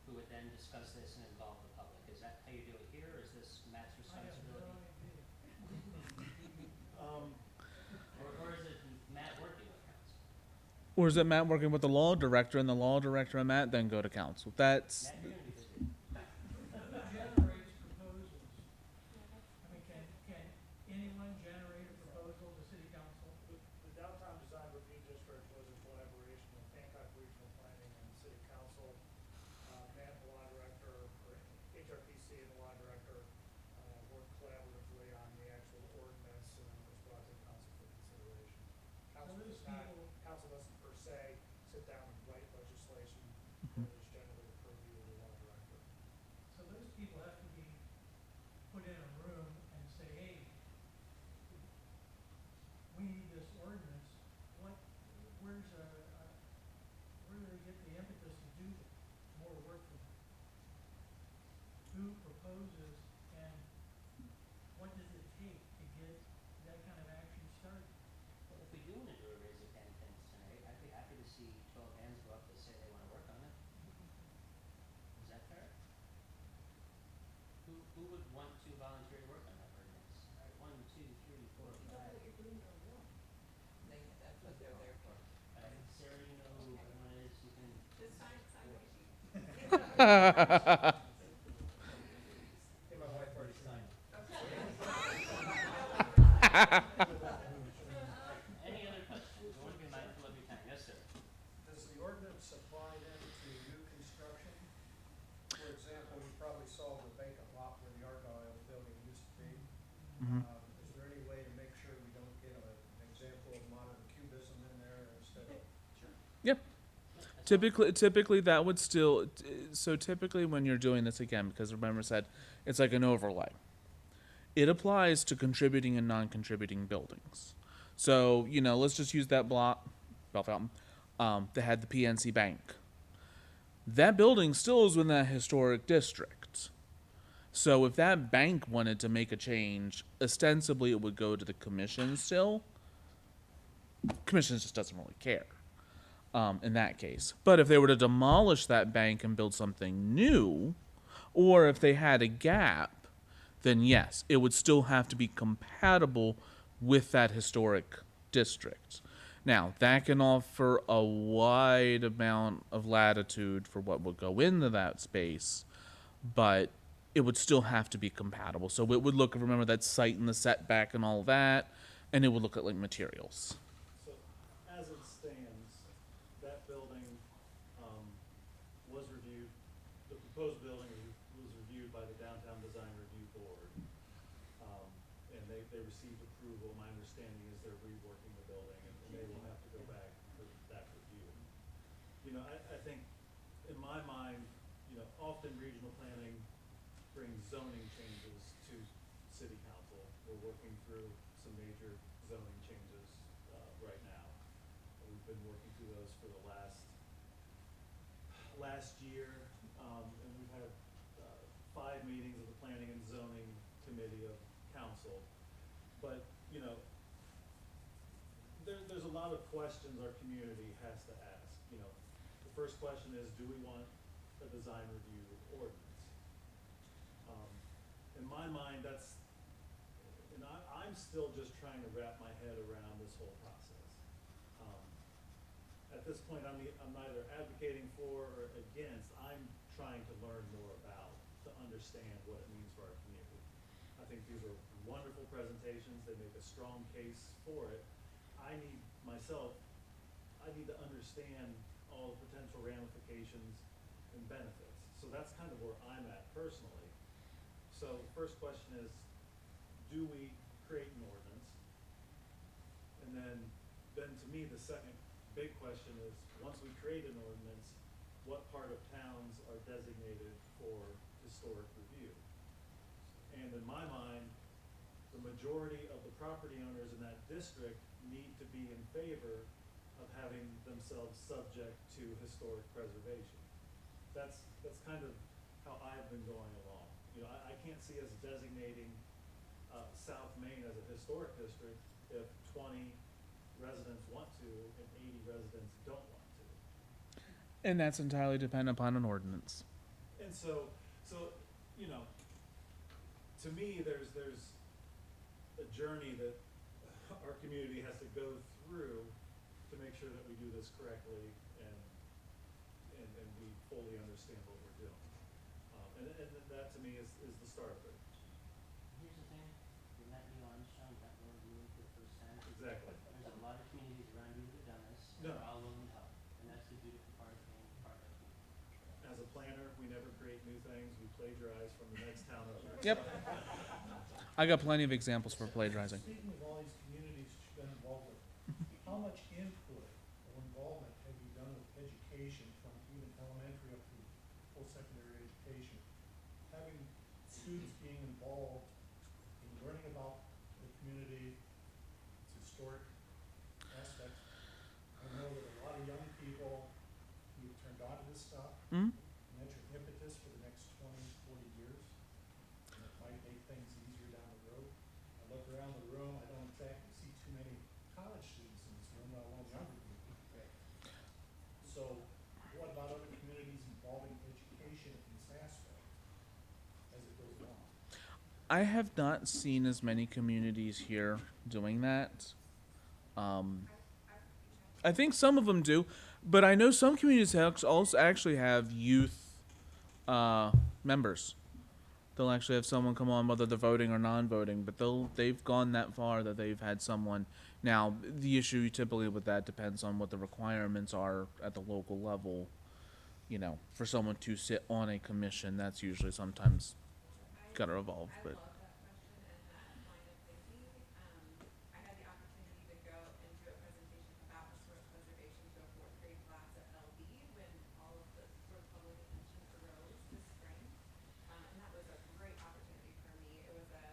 who would then discuss this and involve the public. Is that how you do it here, or is this Matt's I have no responsibility? idea. Or is it Matt working with council? Or is it Matt working with the law director, and the law director and Matt then go to council? That's Matt, you're gonna be busy. Who generates proposals? I mean, can anyone generate a proposal to city council? The Downtown Design Review District was in collaboration with Hancock Regional Planning and City Council. Matt, the law director, or HRPC and the law director, worked collaboratively on the actual ordinance, and then it was brought to the council for consideration. Council doesn't per se sit down and write legislation, it is generally the purview of the law director. So those people have to be put in a room and say, hey, we need this ordinance. Where do they get the impetus to do more work for them? Who proposes and what does it take to get that kind of action started? Well, if we do want to do a raise of hand things tonight, I'd be happy to see 12 hands go up that say they want to work on it. Is that fair? Who would want to volunteer to work on that ordinance? All right, 1, 2, 3, 4, 5. That's what they're there for. Sarah, you know who everyone is. You can. Just sign my sheet. Hey, my wife already signed. Any other questions? I want to be mindful of your time. Yes, sir. Does the ordinance apply then to new construction? For example, you probably saw the vacant lot where the Argyle building used to be. Mhm. Is there any way to make sure we don't get an example of modern cubism in there instead of? Yep. Typically that would still. So typically when you're doing this again, because remember I said it's like an overlay. It applies to contributing and non-contributing buildings. So let's just use that block, Bell Fountain, that had the PNC Bank. That building still is in that historic district. So if that bank wanted to make a change, ostensibly it would go to the commission still. Commission just doesn't really care in that case. But if they were to demolish that bank and build something new, or if they had a gap, then yes, it would still have to be compatible with that historic district. Now, that can offer a wide amount of latitude for what would go into that space, but it would still have to be compatible. So it would look, remember that site and the setback and all that, and it would look at like materials. So, as it stands, that building was reviewed, the proposed building was reviewed by the Downtown Design Review Board. And they received approval. My understanding is they're reworking the building, and they will have to go back for that review. I think, in my mind, often regional planning brings zoning changes to city council. We're working through some major zoning changes right now. We've been working through those for the last year, and we've had 5 meetings of the Planning and Zoning Committee of Council. But there's a lot of questions our community has to ask. The first question is, do we want a design review ordinance? In my mind, I'm still just trying to wrap my head around this whole process. At this point, I'm neither advocating for or against. I'm trying to learn more about, to understand what it means for our community. I think these are wonderful presentations. They make a strong case for it. I need to understand all the potential ramifications and benefits. So that's kind of where I'm at personally. So the first question is, do we create an ordinance? And then to me, the second big question is, once we create an ordinance, what part of towns are designated for historic review. And in my mind, the majority of the property owners in that district need to be in favor of having themselves subject to historic preservation. That's kind of how I've been going along. You know, I can't see us designating South Main as a historic district if 20 residents want to and 80 residents don't want to. And that's entirely dependent upon an ordinance. And so you know, to me, there's a journey that our community has to go through to make sure that we do this correctly and we fully understand what we're doing. And that to me is the start of it. Here's the thing, we met you on Armstrong, got to know you for the first time. Exactly. There's a lot of communities around you that have done this, and No. they're all willing to help, and that's the beautiful part of being part of the community. As a planner, we never create new things. We plagiarize from the next town over. Yep. I got plenty of examples for plagiarizing. Speaking of all these communities you've been involved with, how much input or involvement have you done with education from even elementary up to post-secondary education? Having students being involved in learning about the community, its historic aspects. I know that a lot of young people who have turned on to this stuff, Mhm. and that's your impetus for the next 20, 40 years. And it might make things easier down the road. I look around the room, I don't exactly see too many college students in this room, let alone younger people. So what about other communities involving education in this aspect as it goes along? I have not seen as many communities here doing that. I think some of them do, but I know some communities also actually have youth members. They'll actually have someone come on, whether they're voting or non-voting, but they've gone that far that they've had someone. Now, the issue typically with that depends on what the requirements are at the local level. You know, for someone to sit on a commission, that's usually sometimes gotta evolve. I But love that question and that line of thinking. I had the opportunity to go and do a presentation about historic preservation to a fourth grade class at LB when all of the sort of public attention arose this spring. And that was a great opportunity for me. It was a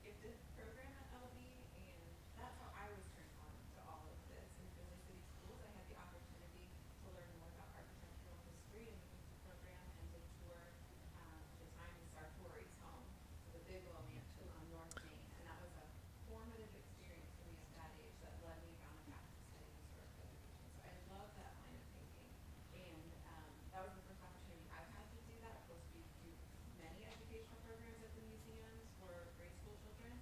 gifted program at LB, and that's how I was turned on to all of this. In Findlay City Schools, I had the opportunity to learn more about architectural history in the gifted program and to tour the time Sartori's home, so the Bevil mansion on North Main, and that was a formative experience for me at that age that led me down a path to study historic preservation. So I love that line of thinking, and that was the first opportunity I've had to do that. Of course, we do many educational programs at the museums for grade school children,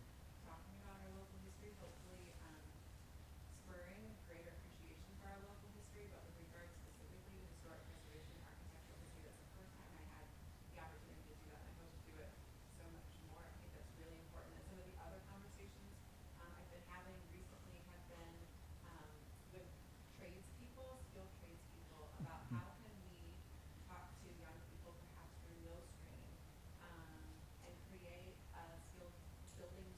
talking about our local history, hopefully spurring greater appreciation for our local history, but with regards specifically to historic preservation and architectural history, that's the first time I had the opportunity to do that, and I hope to do it so much more. I think that's really important. And some of the other conversations I've been having recently have been with tradespeople, skilled tradespeople, about how can we talk to young people perhaps through Millstream and create a skilled building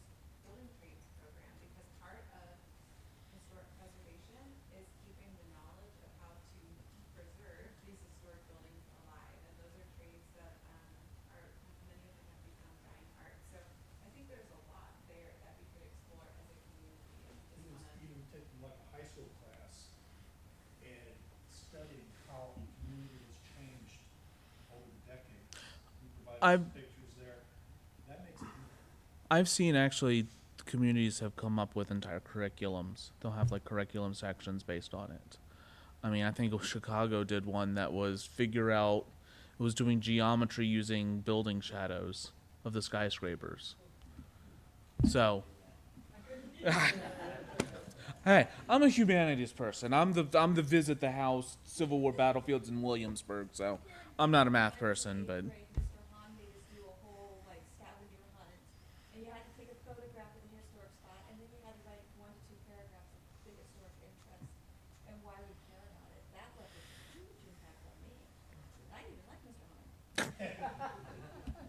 trades program, because part of historic preservation is keeping the knowledge of how to preserve these historic buildings alive, and those are trades that are, many of them have become dying arts. So I think there's a lot there that we could explore as a community, and just Even wanna. even taking like a high school class and studying how a community has changed over the decades. You provide some pictures there. That makes it. I've seen actually communities have come up with entire curriculums. They'll have like curriculum sections based on it. I mean, I think Chicago did one that was it was doing geometry using building shadows of the skyscrapers. So, hey, I'm a humanities person. I'm the visit the house Civil War battlefields in Williamsburg. So, I'm not a math person, but Mr. Hahn made us do a whole like scavenger hunt, and you had to take a photograph of the historic spot, and then you had to write 1 to 2 paragraphs of the historic interest and why we care about it. That left a huge impact on me. I didn't even like Mr. Hahn.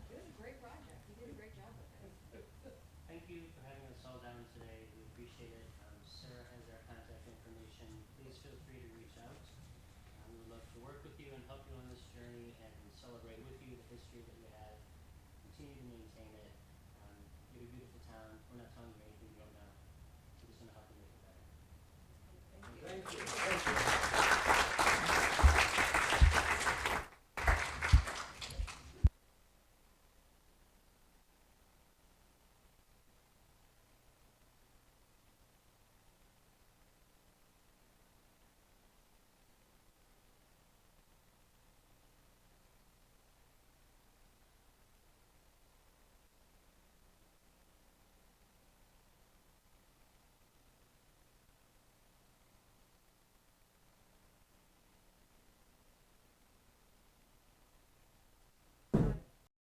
It was a great project. He did a great job with it. Thank you for having us all down today. We appreciate it. Sarah has our contact information. Please feel free to reach out. We journey and celebrate with you the history that you have. Continue to maintain it. You have a beautiful town. We're not telling you anything you don't know. We're just going to help you make it better. Thank you.